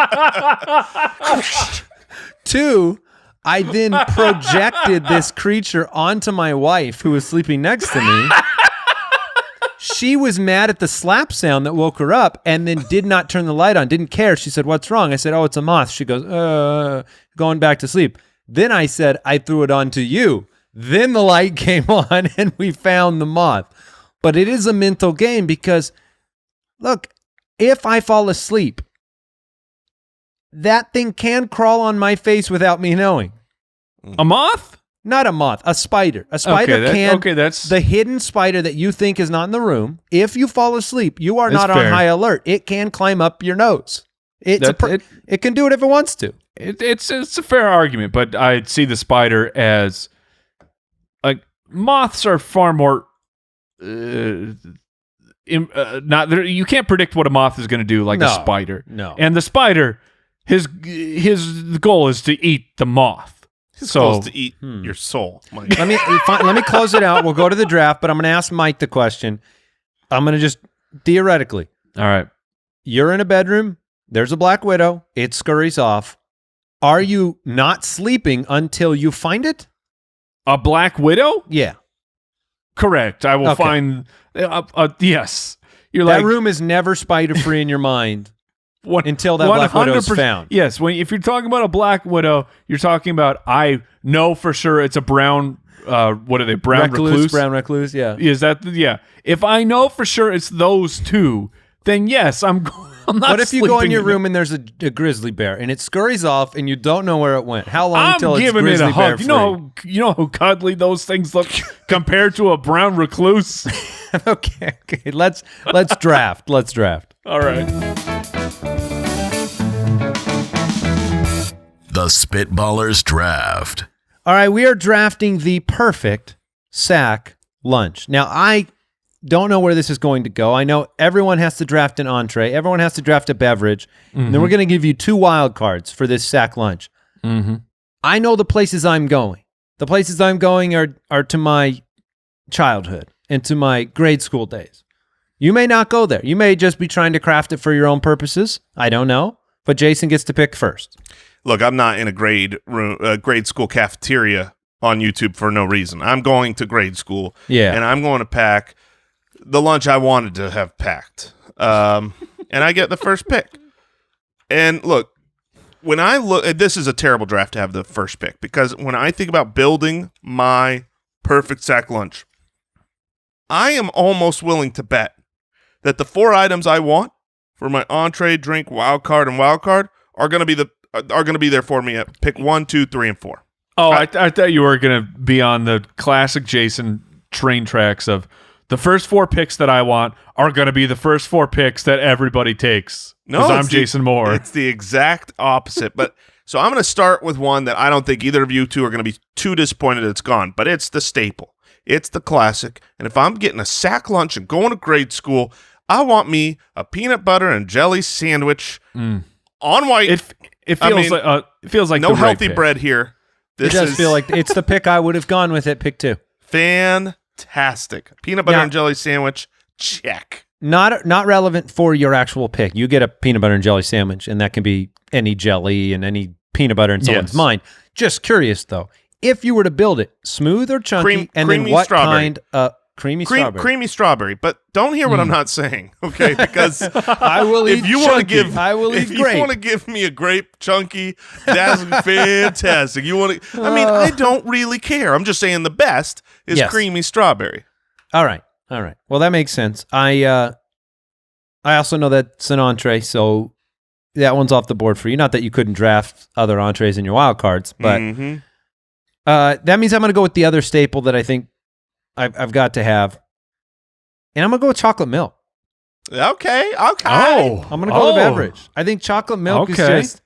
2, I then projected this creature onto my wife who was sleeping next to me. She was mad at the slap sound that woke her up and then did not turn the light on, didn't care. She said, "What's wrong?" I said, "Oh, it's a moth." She goes, going back to sleep. Then I said, "I threw it on to you." Then the light came on and we found the moth. But it is a mental game because, look, if I fall asleep, that thing can crawl on my face without me knowing.
A moth?
Not a moth, a spider. A spider
that's
the hidden spider that you think is not in the room. If you fall asleep, you are
That's
not on
fair.
high alert. It can climb up your nose. It can do it if it wants to.
It's a fair argument, but I'd see the spider as like moths are far more not there. You can't predict what a moth is going to do like a
No,
spider.
no.
And the spider, his goal is to eat the moth.
His
So
goal is to eat your soul, Mike.
Let me close it out. We'll go to the draft, but I'm going to ask Mike the question. I'm going to just theoretically.
all right.
You're in a bedroom. There's a black widow. It scurries off. Are you not sleeping until you find it?
A black widow?
Yeah.
Correct. I will
Okay.
find. Yes. You're
That
like
room is never spider-free in your mind
one-
until that black widow is
100%.
found.
Yes. If you're talking about a black widow, you're talking about. I know for sure it's a brown. What are they? Brown recluse.
Brown recluse, yeah.
Is that? Yeah. If I know for sure it's those two, then yes, I'm not.
What if you go in
sleeping
your
it.
room and there's a grizzly bear and it scurries off and you don't know where it went? How long until
I'm
it's
giving it
grizzly
a
bear
hug.
free?
You know how cuddly those things look compared to a brown recluse.
okay. Let's draft. Let's draft.
All right.
The Spitballers Draft.
All right, we are drafting the perfect sack lunch. Now, I don't know where this is going to go. I know everyone has to draft an entree. Everyone has to draft a beverage. And then we're going to give you 2 wild cards for this sack lunch.
Mm-hmm.
I know the places I'm going. The places I'm going are to my childhood and to my grade school days. You may not go there. You may just be trying to craft it for your own purposes. I don't know. But Jason gets to pick first.
Look, I'm not in a grade school cafeteria on YouTube for no reason. I'm going to grade school, and I'm going to pack the lunch I wanted to have packed, and I get the first pick. And look, when I look, this is a terrible draft to have the first pick, because when I think about building my perfect sack lunch, I am almost willing to bet that the 4 items I want for my entree, drink, wild card, and wild card are going to be there for me at pick 1, 2, 3, and 4.
Oh, I thought you were going to be on the classic Jason train tracks of the first 4 picks that I want are going to be the first 4 picks that everybody takes. Because I'm Jason Moore.
It's the exact opposite. But so I'm going to start with one that I don't think either of you two are going to be too disappointed it's gone. But it's the staple. It's the classic. And if I'm getting a sack lunch and going to grade school, I want me a peanut butter and jelly sandwich on white.
It feels like
no
the right
healthy
pick.
bread here.
It does feel like it's the pick I would have gone with at pick 2.
Fantastic. Peanut butter and jelly sandwich, check.
Not relevant for your actual pick. You get a peanut butter and jelly sandwich, and that can be any jelly and any peanut butter in someone's mind. Just curious, though. If you were to build it, smooth or chunky, and then what
strawberry.
kind of creamy strawberry?
Creamy strawberry. But don't hear what I'm not saying, okay? Because
I will eat
if you want to give,
I will
if
eat
you
grape.
want to give me a grape chunky, that's fantastic. You want to? I mean, I don't really care. I'm just saying the best is creamy strawberry.
All right. Well, that makes sense. I also know that's an entree, so that one's off the board for you. Not that you couldn't draft other entrees in your wild cards, but that means I'm going to go with the other staple that I think I've got to have, and I'm going to go with chocolate milk.
Okay.
Oh,
I'm going to go with beverage. I think chocolate milk is just,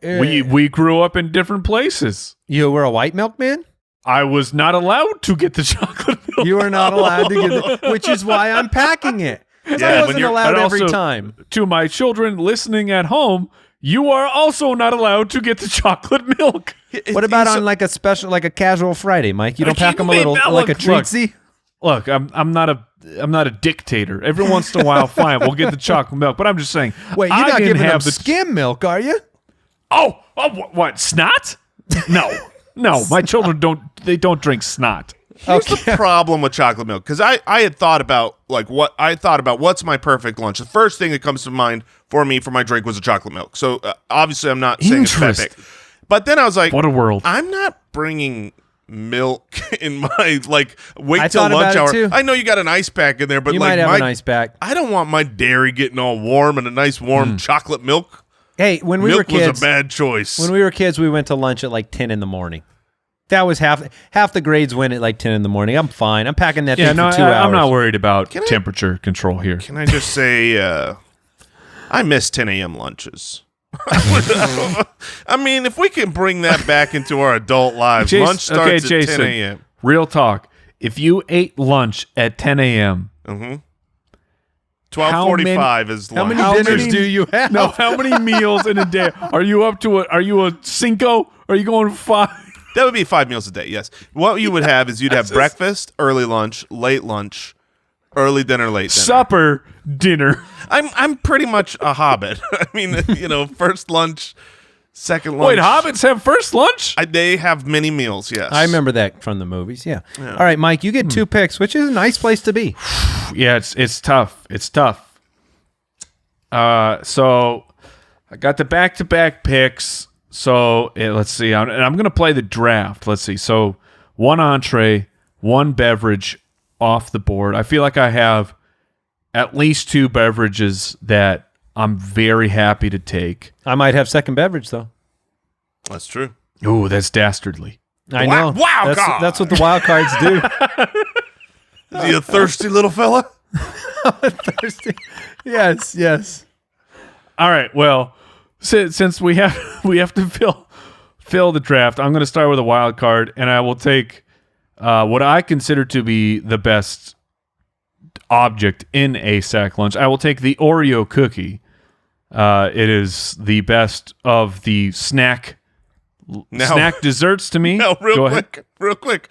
we grew up in different places.
You were a white milk man?
I was not allowed to get the chocolate milk.
You are not allowed to get it, which is why I'm packing it. I wasn't allowed
but
every
also,
time.
To my children listening at home, you are also not allowed to get the chocolate milk.
What about on like a special, like a casual Friday, Mike? You don't pack them a little, like a treatsy?
Look, I'm not a dictator. Every once in a while, fine, we'll get the chocolate milk. But I'm just saying.
Wait, you're not giving them skim milk, are you?
Oh, what? Snot? No, my children don't drink snot.
Here's the problem with chocolate milk, because I had thought about what's my perfect lunch. The first thing that comes to mind for me for my drink was a chocolate milk. So obviously I'm not saying it's perfect. But then I was like,
what a world.
I'm not bringing milk in my wait till
thought
lunch
about
hour.
it too.
I know you got an ice pack in there, but
you might have an ice pack.
I don't want my dairy getting all warm and a nice warm chocolate milk.
Hey, when we were kids,
milk was a bad choice.
When we were kids, we went to lunch at like 10 in the morning. That was half the grades went at like 10 in the morning. I'm fine. I'm packing that thing for 2 hours.
I'm not worried about temperature control here.
Can I just say I miss 10 a.m. lunches. I mean, if we can bring that back into our adult lives, lunch starts at 10 a.m.
Real talk. If you ate lunch at 10 a.m.,
12:45 is lunch.
How many dinners do you have?
No, how many meals in a day? Are you up to Are you a Cinco? Are you going 5?
That would be 5 meals a day, yes. What you would have is you'd have breakfast, early lunch, early dinner, late dinner.
Supper, dinner.
I'm pretty much a hobbit. I mean, first lunch, second lunch.
Wait, hobbits have first lunch?
They have many meals, yes.
I remember that from the movies. Yeah. All right, Mike, you get 2 picks, which is a nice place to be.
Yeah, it's tough. It's tough. So I got the back-to-back picks. So let's see. I'm going to play the draft. Let's see. So 1 entree, 1 beverage off the board. I feel like I have at least 2 beverages that I'm very happy to take.
I might have second beverage, though.
That's true.
Ooh, that's dastardly.
I know.
Wow, God.
That's what the wild cards do.
Is he a thirsty little fella?
Thirsty. Yes.
All right. Well, since we have to fill the draft, I'm going to start with a wild card, and I will take what I consider to be the best object in a sack lunch. I will take the Oreo cookie. It is the best of the snack desserts to me.
No,
Go
real quick.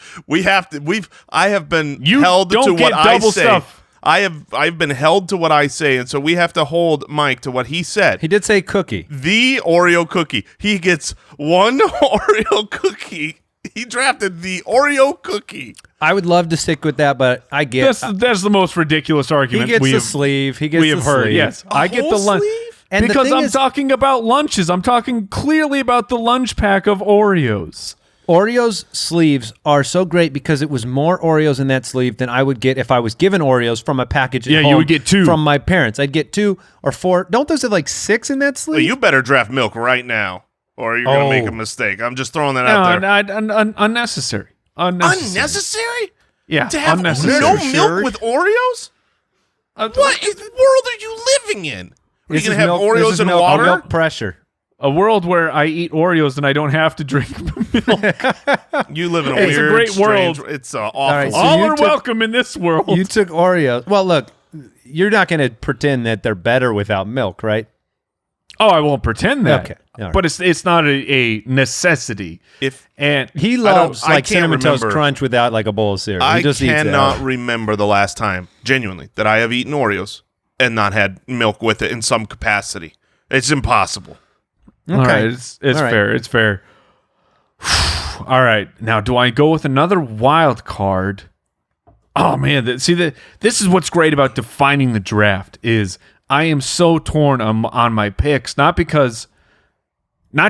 I have been
You
held
don't
to
get
what I
double
say.
stuff.
I've been held to what I say, and so we have to hold Mike to what he said.
He did say cookie.
The Oreo cookie. He gets 1 Oreo cookie. He drafted the Oreo cookie.
I would love to stick with that, but I get
That's the most ridiculous
he
argument
gets
we
the
have
sleeve. He gets
we
the
have heard.
sleeve.
Yes, I get the
whole
lunch.
sleeve?
And the
because
thing
I'm
is-
talking about lunches. I'm talking clearly about the lunch pack of Oreos.
Oreos sleeves are so great because it was more Oreos in that sleeve than I would get if I was given Oreos from a package at
Yeah, you
home
would get 2.
from my parents. I'd get 2 or 4. Don't those have like 6 in that
Well,
sleeve?
you better draft milk right now, or you're going to make a mistake. I'm just throwing that out there.
Unnecessary.
Unnecessary?
Yeah,
To have
unnecessary.
no
Sure.
milk with Oreos? What in the world are you living in? Are you
This
going
is
to have
milk- this
Oreos
is
and
milk-
water?
milk pressure.
A world where I eat Oreos and I don't have to drink milk.
You live in a
It's a
weird,
great
strange,
world.
It's awful.
right, so
All
you
are
took-
welcome in this world.
You took Oreos. Well, look, you're not going to pretend that they're better without milk, right?
Oh, I won't pretend that.
Okay, all right.
But it's not a necessity. And
He loves
I
like
can't
Cinnamon Toast
remember.
Crunch without like a bowl of cereal.
I
He just eats it.
cannot remember the last time, genuinely, that I have eaten Oreos and not had milk with it in some capacity. It's impossible.
all right, it's
All right.
fair. It's fair. All right. Now, do I go with another wild card? Oh man, this is what's great about defining the draft is I am so torn on my picks, not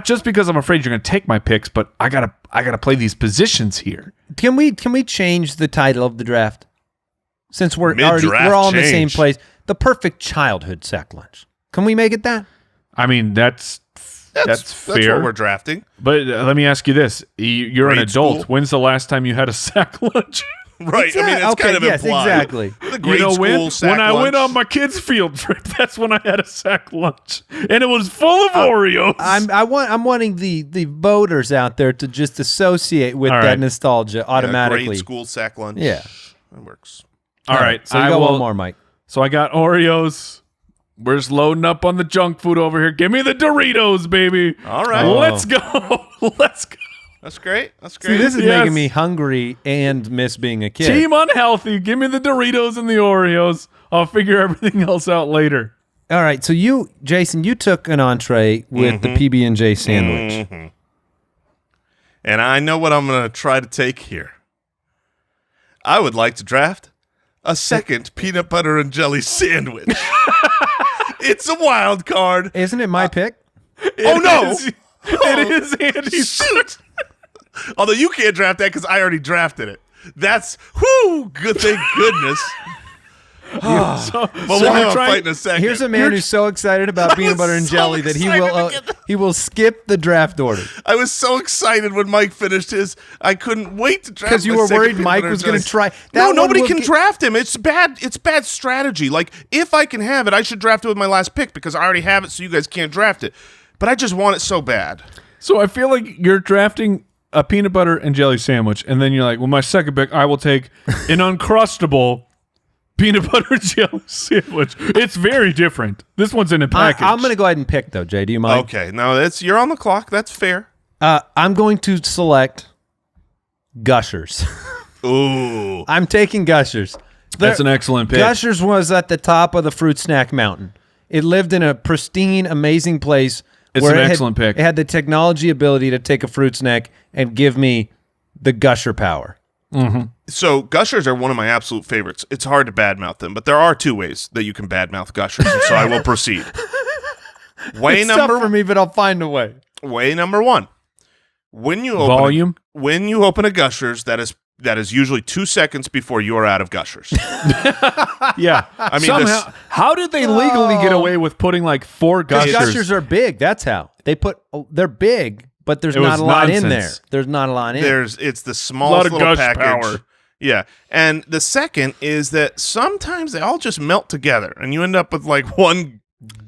just because I'm afraid you're going to take my picks, but I gotta play these positions here.
Can we change the title of the draft? Since we're
Mid-draft
all in the same
change.
place. The perfect childhood sack lunch. Can we make it that?
I mean, that's fair.
That's what we're drafting.
But let me ask you this: you're an
Grade
adult.
school?
When's the last time you had a sack lunch?
Right. I mean, it's
Okay,
kind of
yes,
implied.
exactly.
The grade
You know
school sack
when I went
lunch.
on my kids' field trip, that's when I had a sack lunch, and it was full of Oreos.
I'm wanting the voters out there to just associate with
All
that
right.
nostalgia
Yeah,
automatically.
grade school sack lunch.
Yeah.
That works.
All right,
So you
I
got
will-
one more, Mike.
So I got Oreos. We're just loading up on the junk food over here. Give me the Doritos, baby.
All right.
Let's go. Let's go.
That's great. That's
See,
great.
this is
Yes.
making me hungry and miss being a kid.
Team unhealthy. Give me the Doritos and the Oreos. I'll figure everything else out later.
All right, so you, Jason, you took an entree with the PB&J sandwich.
And I know what I'm going to try to take here. I would like to draft a second peanut butter and jelly sandwich. It's a wild card.
Isn't it my pick?
Oh, no.
It is Andy's.
Shoot. Although you can't draft that because I already drafted it. That's, whoo, good, thank goodness.
So,
Well, we'll
you're
have a
trying-
fight in a second.
Here's a man who's so excited about peanut
was
butter and
so
jelly that
excited to
he will skip the draft order
I was so excited when Mike finished his. I couldn't wait to draft
because you
my
were
second
worried
peanut
Mike
butter
was
and
going
jelly.
to try.
No,
That one
nobody
will
can
get-
draft him. It's bad. It's bad strategy. Like, if I can have it, I should draft it with my last pick because I already have it, so you guys can't draft it. But I just want it so bad.
So I feel like you're drafting a peanut butter and jelly sandwich, and then you're like, well, my second pick, I will take an Uncrustable peanut butter jelly sandwich. It's very different. This one's in a package.
I'm going to go ahead and pick, though, Jay. Do you mind?
Okay, now you're on the clock. That's fair.
I'm going to select Gushers.
Ooh.
I'm taking Gushers.
That's an excellent pick.
Gushers was at the top of the fruit snack mountain. It lived in a pristine, amazing place.
It's
where
an
it
excellent pick.
It had the technology ability to take a fruit snack and give me the Gusher power.
So Gushers are one of my absolute favorites. It's hard to badmouth them, but there are two ways that you can badmouth Gushers, and so I will proceed.
It's tough for me, but I'll find a way.
Way number one. When you open
Volume?
When you open a Gushers, that is usually 2 seconds before you are out of Gushers.
Yeah.
I mean,
somehow, how did they legally get away with putting like 4
Because
Gushers?
Gushers are big. That's how. They're big, but there's
It
not
was
a lot in there.
nonsense.
There's not a lot in.
It's the smallest
of
little
gush
package.
power.
Yeah. And the second is that sometimes they all just melt together and you end up with like one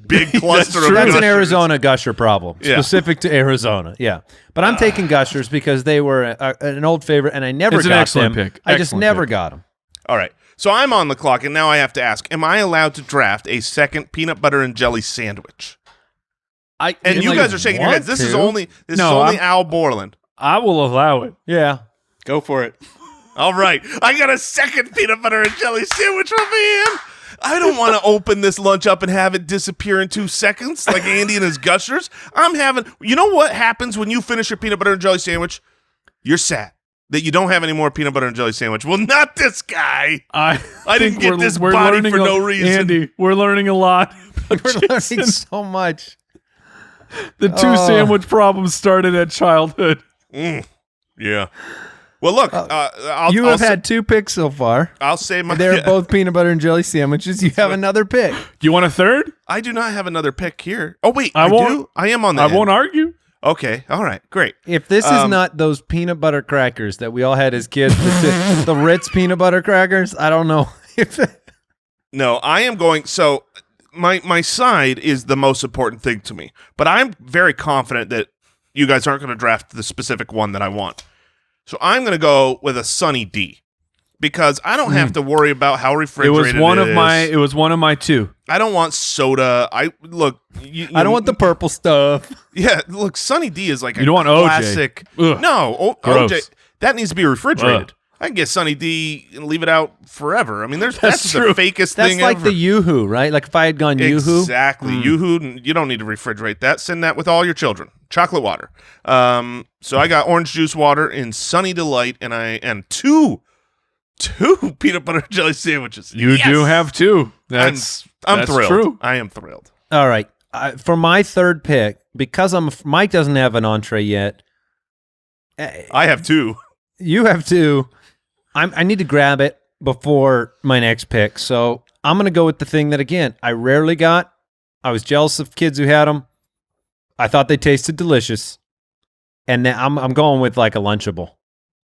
big cluster of
true.
That's an
Gushers.
Arizona Gusher problem,
Yeah.
specific to Arizona. Yeah, but I'm taking Gushers because they were an old favorite, and I never
It's an
got
excellent
them.
pick.
I just
Excellent
never
pick.
got them.
All right. So I'm on the clock and now I have to ask, am I allowed to draft a second peanut butter and jelly sandwich? And you guys are shaking your heads. This is only Al Borland.
I will allow it.
Yeah,
Go for it.
All right. I got a second peanut butter and jelly sandwich from Ian. I don't want to open this lunch up and have it disappear in 2 seconds like Andy and his Gushers. You know what happens when you finish your peanut butter and jelly sandwich? You're sad that you don't have any more peanut butter and jelly sandwich. Well, not this guy.
I
didn't
think
get this body
learning
for no reason.
Andy, we're learning a lot.
we're learning so much.
The 2 sandwich problem started at childhood.
Yeah. Well, look, I'll
have had 2 picks so far.
I'll say my.
They're both peanut butter and jelly sandwiches. You have another pick.
You want a third?
I do not have another pick here. Oh wait,
I won't-
do. I am on the.
I
end.
won't argue.
Okay. All right. Great.
If this is not those peanut butter crackers that we all had as kids, the Ritz peanut butter crackers, I don't know.
No, I am going. So my side is the most important thing to me, but I'm very confident that you guys aren't going to draft the specific one that I want. So I'm going to go with a Sunny D because I don't have to worry about how refrigerated
It was one
is.
of my 2.
I don't want soda. I
don't want the purple stuff.
Yeah, look, Sunny D is like
You don't want OJ.
classic.
Ugh.
No,
Gross.
OJ that needs to be refrigerated.
Ugh.
I can get Sunny D and leave it out forever. I mean, that's
true.
the fakest
That's
thing
like
ever.
the Yoo-Hoo, right? Like if I had gone Yoo-Hoo.
Exactly. Yoo-Hoo, you don't need to refrigerate that. Send that with all your children. Chocolate water. So I got orange juice water in Sunny Delight, and two peanut butter and jelly sandwiches.
You
Yes!
do have 2.
I'm
That's
thrilled.
true.
I am thrilled.
All right. For my third pick, because Mike doesn't have an entree yet.
I have 2.
You have 2. I need to grab it before my next pick. So I'm going to go with the thing that, again, I rarely got. I was jealous of kids who had them. I thought they tasted delicious. And then I'm going with like a Lunchable.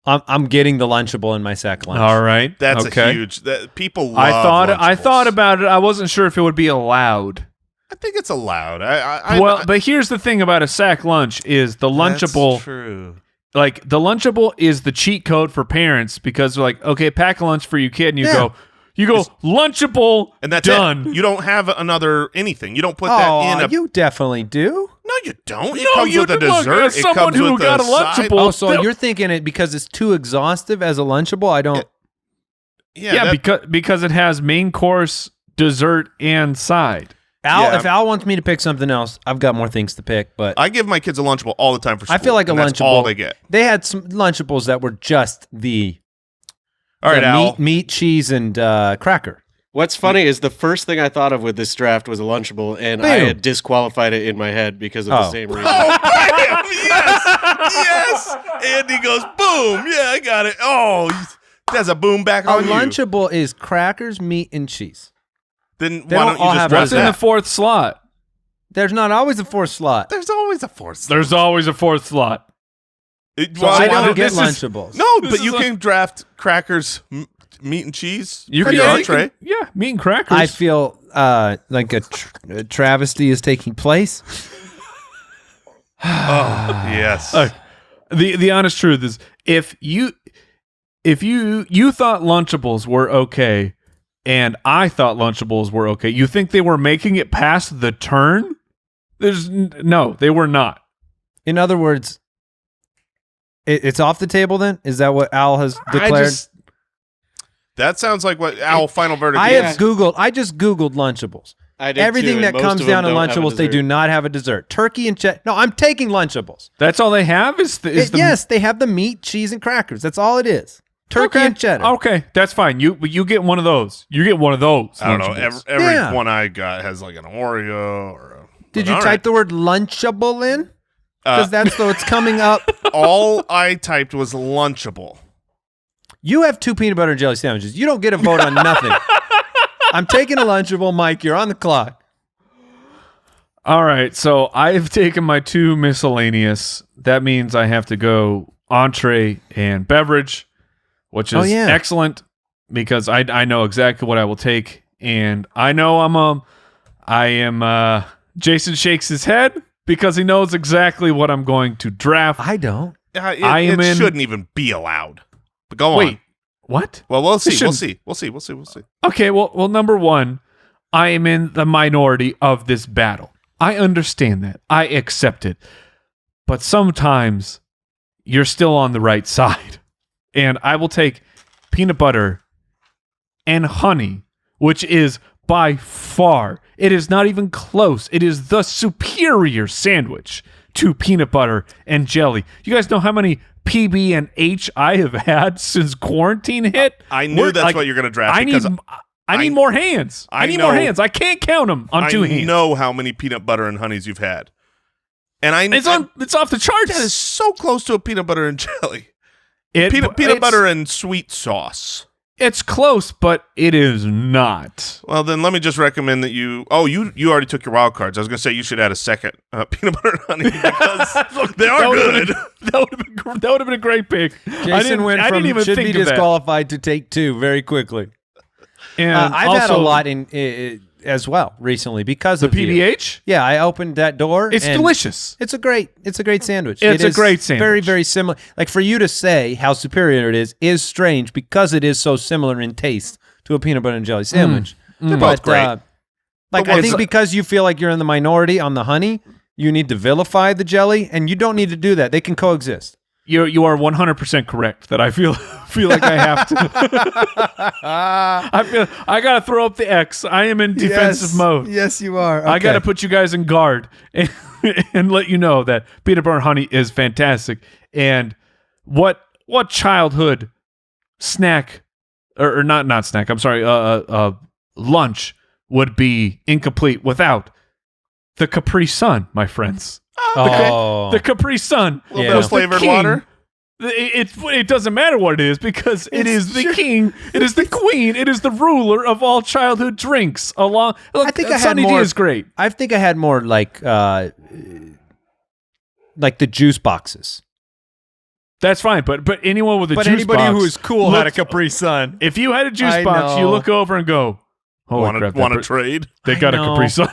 I'm getting the Lunchable in my sack lunch.
All right.
That's
okay.
a huge. People love
I thought
Lunchables.
about it. I wasn't sure if it would be allowed.
I think it's allowed.
But here's the thing about a sack lunch is the Lunchable.
That's true.
Like the Lunchable is the cheat code for parents because they're like, okay, pack a lunch for your kid, and you go Lunchable,
And that's
done.
it. You don't have another anything. You don't put that in a.
You definitely do.
No, you don't. It
No,
comes
you
with a
look,
dessert.
as
It
someone
comes
who
with
got
a
a
side.
Lunchable.
Oh, so
They'll-
you're thinking it because it's too exhaustive as a Lunchable? I don't.
Yeah,
because it has main course, dessert, and side.
If Al wants me to pick something else, I've got more things to pick. But
I give my kids a Lunchable all the time for school.
I feel like a
and that's
Lunchable.
all they get.
They had some Lunchables that were just the
All right, Al.
meat, cheese, and cracker.
What's funny is the first thing I thought of with this draft was a Lunchable, and I
Boom.
had disqualified it in my head because of the same reason.
Oh, bam! Yes! Andy goes, boom! Yeah, I got it. Oh, there's a boom back
A
on you.
Lunchable is crackers, meat, and cheese.
Then
They
why
don't
don't you
all
just
have
draft
What's in the
that?
4th slot?
There's not always a 4th slot.
There's always a fourth.
There's always a 4th slot.
So I don't get
this is-
Lunchables.
No,
This
but
is
you
a-
can draft crackers, meat and cheese.
You
for
can
your
yeah,
entree.
meat and crackers.
I feel like a travesty is taking place.
Yes.
The honest truth is if you thought Lunchables were okay, and I thought Lunchables were okay. You think they were making it past the turn? No, they were not.
In other words, it's off the table then? Is that what Al has declared?
That sounds like what Al final verdict
I
is.
just Googled Lunchables.
I did
Everything
too,
that
and most
comes
of them
down to
don't have a
Lunchables, they
dessert.
do not have a dessert. Turkey and cheddar. No, I'm taking Lunchables.
That's all they have
Yes, they have the meat, cheese, and crackers. That's all it is. Turkey
Okay.
and cheddar.
Okay, that's fine. You get one of those. You get one of those.
I don't know.
Lunchables.
Every one I got has like an Oreo or a...
Did
but
you
all
type
right.
the word Lunchable in? Because that's what's coming up.
All I typed was Lunchable.
You have 2 peanut butter and jelly sandwiches. You don't get a vote on nothing. I'm taking a Lunchable. Mike, you're on the clock.
All right, so I've taken my 2 miscellaneous. That means I have to go entree and beverage, which is excellent because I know exactly what I will take, and I know I am Jason shakes his head because he knows exactly what I'm going to draft.
I don't.
It shouldn't even be allowed. But go on.
Wait, what?
Well, we'll see.
shouldn't-
We'll see.
Okay, well, number one, I am in the minority of this battle. I understand that. I accept it. But sometimes you're still on the right side. And I will take peanut butter and honey, which is by far, it is not even close. It is the superior sandwich to peanut butter and jelly. You guys know how many PB and H I have had since quarantine hit?
I knew that's what you're going to draft.
I need more hands. I need more hands. I can't count them on 2 hands.
I know how many peanut butter and honeys you've had. And
It's off the charts.
that is so close to a peanut butter and jelly. Peanut
It's-
butter and sweet sauce.
It's close, but it is not.
Well, then let me just recommend that you already took your wild cards. I was going to say you should add a second peanut butter and honey because they are good.
That would have been a great pick.
Jason went from
even
should be
think of that.
disqualified to take 2 very quickly.
And
I've had a
also,
lot in as well recently because
the
of you.
PBH.
Yeah, I opened that door.
It's
and
delicious.
It's a great sandwich.
It's
It
a
is
great sandwich.
Very, very similar. Like for you to say how superior it is strange because it is so similar in taste to a peanut butter and jelly sandwich.
They're both great.
Like I think because you feel like you're in the minority on the honey, you need to vilify the jelly, and you don't need to do that. They can coexist.
You are 100% correct that I feel like I have to. I gotta throw up the X. I am in defensive mode.
Yes, you are.
I gotta put you guys in guard and let you know that peanut butter and honey is fantastic. And what childhood snack or not snack? I'm sorry. Lunch would be incomplete without the Capri Sun, my friends. The Capri Sun.
A little bit of flavored
king.
water.
It doesn't matter what it is because it is the king, it is the queen, it is the ruler of all childhood drinks. I
think I had
Sunny D
more-
is great.
I think I had more like the juice boxes.
That's fine, but anyone with a
But
juice
anybody
box
who is cool had a
looks-
Capri Sun.
If you had a juice
I
box, you
know.
look over and go, "Holy crap!
Want to trade?
They
I
got a
know.
Capri Sun."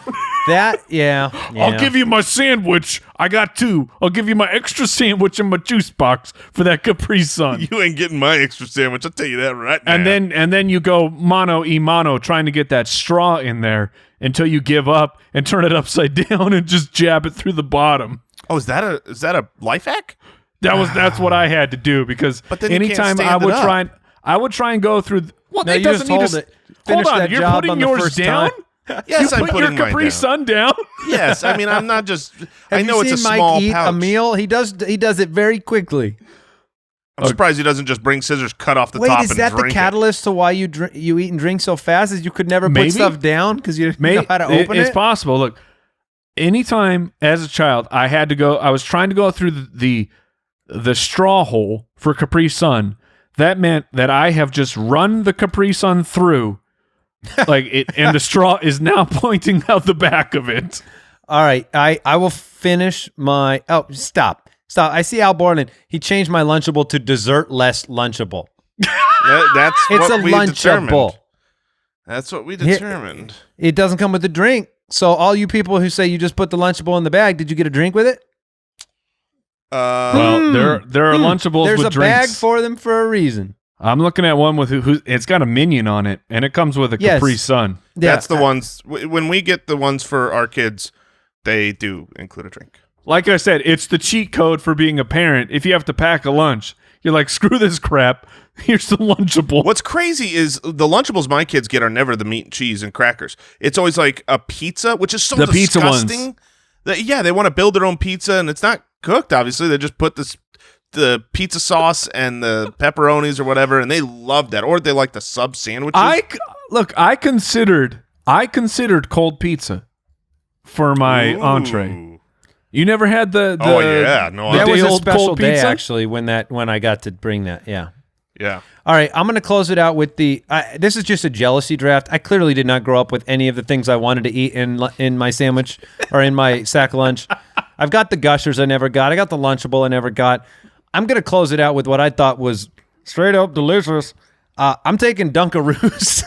That yeah.
I'll give you my sandwich. I got 2. I'll give you my extra sandwich and my juice box for that Capri Sun.
You ain't getting my extra sandwich. I'll tell you that right now.
And then you go mano y mano trying to get that straw in there until you give up and turn it upside down and just jab it through the bottom.
oh, is that a life hack?
That's what I had to do because
But then you can't
anytime
stand
I would
it up.
I would try and go through. Well,
No,
it
you
doesn't
just
need
hold
to.
it.
Hold
Finish
on,
that
you're
job
putting
on the
yours
first
down.
time.
Yes,
you
I'm
put
putting
your
mine
Capri
down.
Sun down.
Yes, I mean I'm not just. I
Have
know
you
it's a
seen
small
Mike eat
pouch.
a meal? He does it very quickly.
I'm surprised he doesn't just bring scissors, cut off the
Wait,
top,
is
and
that the
drink
catalyst to why you eat and drink so fast? Is you could never
Maybe.
put stuff down because you didn't know
Maybe
how to open
it's
it?
possible. Look, anytime as a child, I had to go. I was trying to go through the straw hole for Capri Sun. That meant that I have just run the Capri Sun through, and the straw is now pointing out the back of it.
All right, I will finish my. Oh, stop. I see Al Borland. He changed my Lunchable to dessert less Lunchable.
That's
It's
what
a
we
Lunchable.
determined. That's what we determined.
It doesn't come with a drink. So all you people who say you just put the Lunchable in the bag, did you get a drink with it?
Well, there are Lunchables
There's
with
a
drinks.
bag for them for a reason.
I'm looking at one with who it's got a minion on it, and it comes with a
Yes.
Capri Sun.
Yeah,
That's the ones when we get the ones for our kids, they do include a drink.
Like I said, it's the cheat code for being a parent. If you have to pack a lunch, you're like, screw this crap. Here's the Lunchable.
What's crazy is the Lunchables my kids get are never the meat, cheese, and crackers. It's always like a pizza, which is so
The pizza ones.
disgusting. They want to build their own pizza, and it's not cooked, obviously. They just put the pizza sauce and the pepperonis or whatever, and they love that. Or they like the sub sandwiches.
I considered cold pizza for my entree. You never had the
Oh, yeah. No,
the
That was a
day-old
special
cold
day,
pizza?
actually, when I got to bring that. Yeah.
yeah.
All right, I'm going to close it out with this is just a jealousy draft. I clearly did not grow up with any of the things I wanted to eat in my sandwich or in my sack lunch. I've got the Gushers I never got. I got the Lunchable I never got. I'm going to close it out with what I thought was straight up delicious. I'm taking Dunkaroos.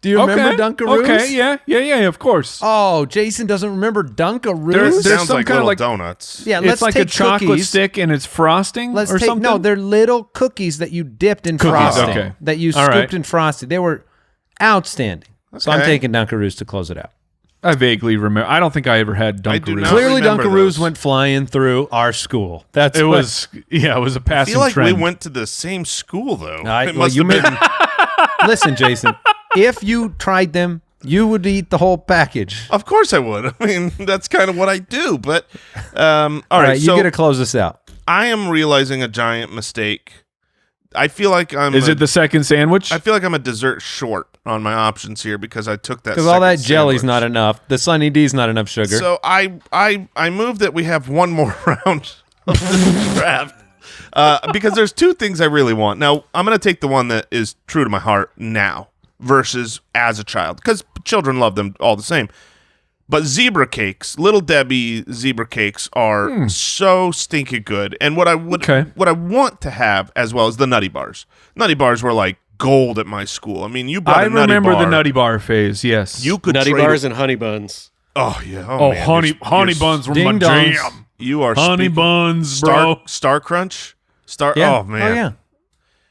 Do you remember Dunkaroos?
Okay, yeah, of course.
Oh, Jason doesn't remember Dunkaroos?
There's
Sounds
some
like
kind of
little
like
donuts.
Yeah,
it's
let's
like a
take
chocolate
cookies.
stick and it's frosting
Let's
or
take
something.
no, they're little cookies that you dipped in frosting.
okay.
That you
All
scooped
right.
in frosting. They were outstanding. So I'm
Okay.
taking Dunkaroos to close it out.
I vaguely remember. I don't think I ever had
I do
Dunkaroos.
not.
Clearly,
remember
Dunkaroos
those.
went flying through our school. That's
It
what-
was it was a
I
passing
feel like
trend.
we went to the same school, though.
Well,
It must
you
have been.
Listen, Jason. If you tried them, you would eat the whole package.
Of course I would. I mean, that's kind of what I do. But all
All
right,
right,
so
you get to close this out.
I am realizing a giant mistake. I feel like
Is it the second sandwich?
I feel like I'm a dessert short on my options here because I took that.
Because all that
second
jelly's
sandwich.
not enough. The Sunny D's not enough sugar.
So I move that we have one more round of the draft because there's two things I really want. Now I'm going to take the one that is true to my heart now versus as a child because children love them all the same. But zebra cakes, Little Debbie zebra cakes are so stinking good. And what I want to have as well is the Nutty Bars. Nutty Bars were like gold at my school. I mean, you bought
I
a Nutty
remember
Bar.
the Nutty Bar phase. Yes,
You could
Nutty
trade
bars and honey buns.
Oh yeah.
Oh,
man,
honey
you're-
buns were
Ding
my
dongs.
jam.
You are
Honey
speaking-
buns, bro.
Star Crunch.
yeah.
Oh man.
Oh yeah.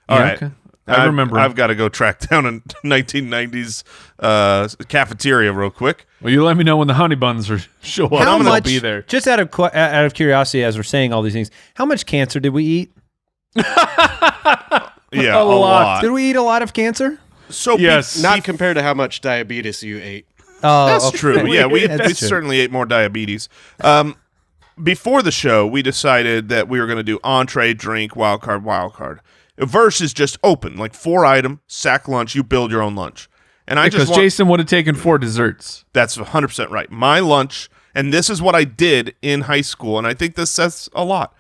All
Yeah,
right.
okay. I remember.
I've got to go track down a 1990s cafeteria real quick.
Well, you let me know when the honey buns show up.
How
I'm
much?
gonna be there.
Just out of curiosity, as we're saying all these things, how much cancer did we eat?
Yeah, a
lot.
lot.
Did we eat a lot of cancer?
So
Yes.
Not compared to how much diabetes you ate.
Oh,
that's
okay.
true. Yeah, we
That's true.
certainly ate more diabetes. Before the show, we decided that we were going to do entree, drink, wild card. Versus just open, like 4-item sack lunch. You build your own lunch, and I
Because
just want,
Jason would have taken 4 desserts.
That's 100% right. My lunch, and this is what I did in high school, and I think this says a lot,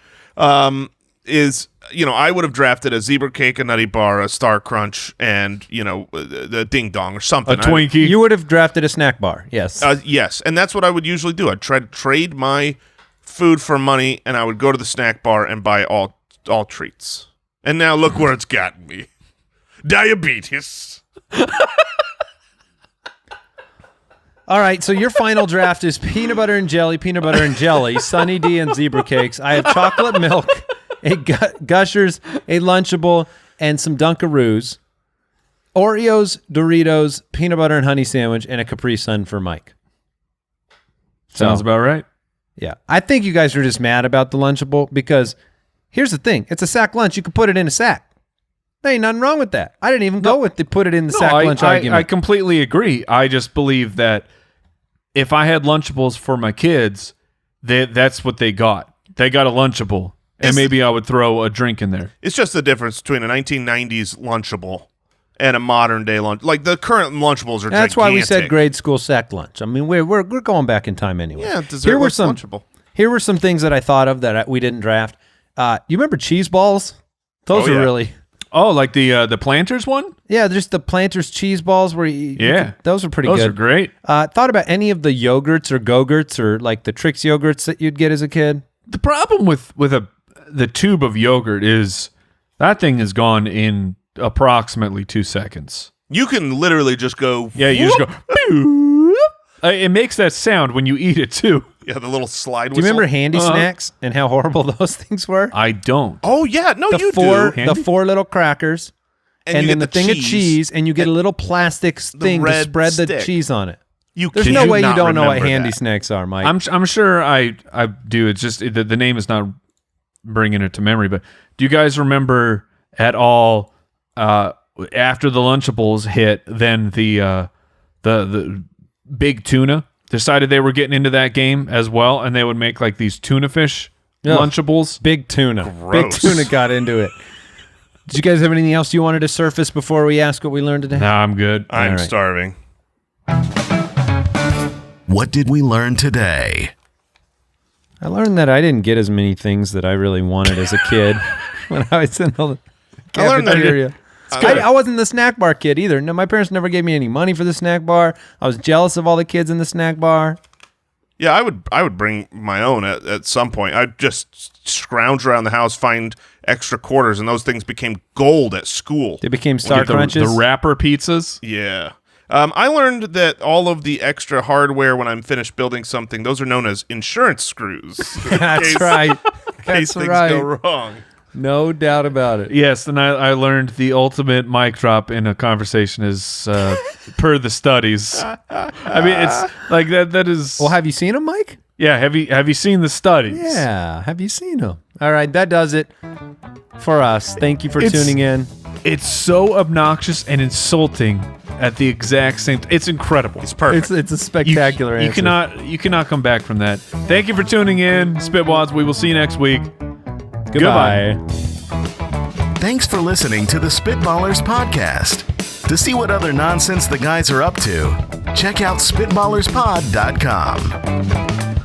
is, I would have drafted a zebra cake, a Nutty Bar, a Star Crunch, and, the Ding Dong or something.
A Twinkie.
You would have drafted a snack bar. Yes.
Yes, and that's what I would usually do. I'd try to trade my food for money, and I would go to the snack bar and buy all treats. And now look where it's gotten me. Diabetes.
All right, so your final draft is peanut butter and jelly, Sunny D and zebra cakes. I have chocolate milk, a Gushers, a Lunchable, and some Dunkaroos, Oreos, Doritos, peanut butter and honey sandwich, and a Capri Sun for Mike.
Sounds about right.
Yeah, I think you guys are just mad about the Lunchable because here's the thing. It's a sack lunch. You can put it in a sack. There ain't nothing wrong with that. I didn't even go with the put it in the sack lunch argument.
I completely agree. I just believe that if I had Lunchables for my kids, that's what they got. They got a Lunchable, and maybe I would throw a drink in there.
It's just the difference between a 1990s Lunchable and a modern day lunch. Like the current Lunchables are
That's why we said
gigantic.
grade school sack lunch. I mean, we're going back in time anyway.
Yeah, dessert Lunchable.
Here were some things that I thought of that we didn't draft. You remember cheese balls? Those
Oh,
are
yeah.
really...
Oh, like the Planters one?
Yeah, just the Planters cheese balls where those are pretty
Those
good.
are great.
Thought about any of the yogurts or Go-Gurts or like the Trix yogurts that you'd get as a kid?
The problem with the tube of yogurt is that thing is gone in approximately 2 seconds.
You can literally just go.
Yeah, you just go. It makes that sound when you eat it too.
Yeah, the little slide
Do you
whistle.
remember Handy Snacks and how horrible those things were?
I don't.
Oh, yeah. No, you
the
do.
4 little crackers, and
you
then
get
the thing of cheese, and you get a little plastic thing to
red
spread the
stick.
cheese on it.
There's
No way you don't know what Handy Snacks are, Mike.
I'm sure I do. It's just the name is not bringing it to memory. But do you guys remember at all after the Lunchables hit, then the big tuna decided they were getting into that game as well, and they would make like these tuna fish Lunchables.
Big tuna. Big
Gross.
tuna got into it. Did you guys have anything else you wanted to surface before we ask what we learned today?
No, I'm good.
I'm
All right.
starving.
What did we learn today?
I learned that I didn't get as many things that I really wanted as a kid when I was in the
I learned that-
cafeteria. I wasn't the snack bar kid either. No, my parents never gave me any money for the snack bar. I was jealous of all the kids in the snack bar.
Yeah, I would bring my own at some point. I'd just scrounge around the house, find extra quarters, and those things became gold at school.
They became Star
Get
Crunches.
the wrapper pizzas.
Yeah. I learned that all of the extra hardware when I'm finished building something, those are known as insurance screws.
That's right.
In case
That's
things
right.
go wrong.
No doubt about it.
Yes, and I learned the ultimate mic drop in a conversation is per the studies. I mean, it's like that is.
Well, have you seen them, Mike?
Yeah, have you seen the studies?
Yeah. Have you seen them? All right, that does it for us. Thank you for
It's-
tuning in.
It's so obnoxious and insulting at the exact same. It's incredible.
It's perfect.
It's a
You,
spectacular
you
answer.
cannot come back from that. Thank you for tuning in, Spitwads. We will see you next week.
Goodbye.
Thanks for listening to the Spitballers podcast. To see what other nonsense the guys are up to, check out SpitballersPod.com.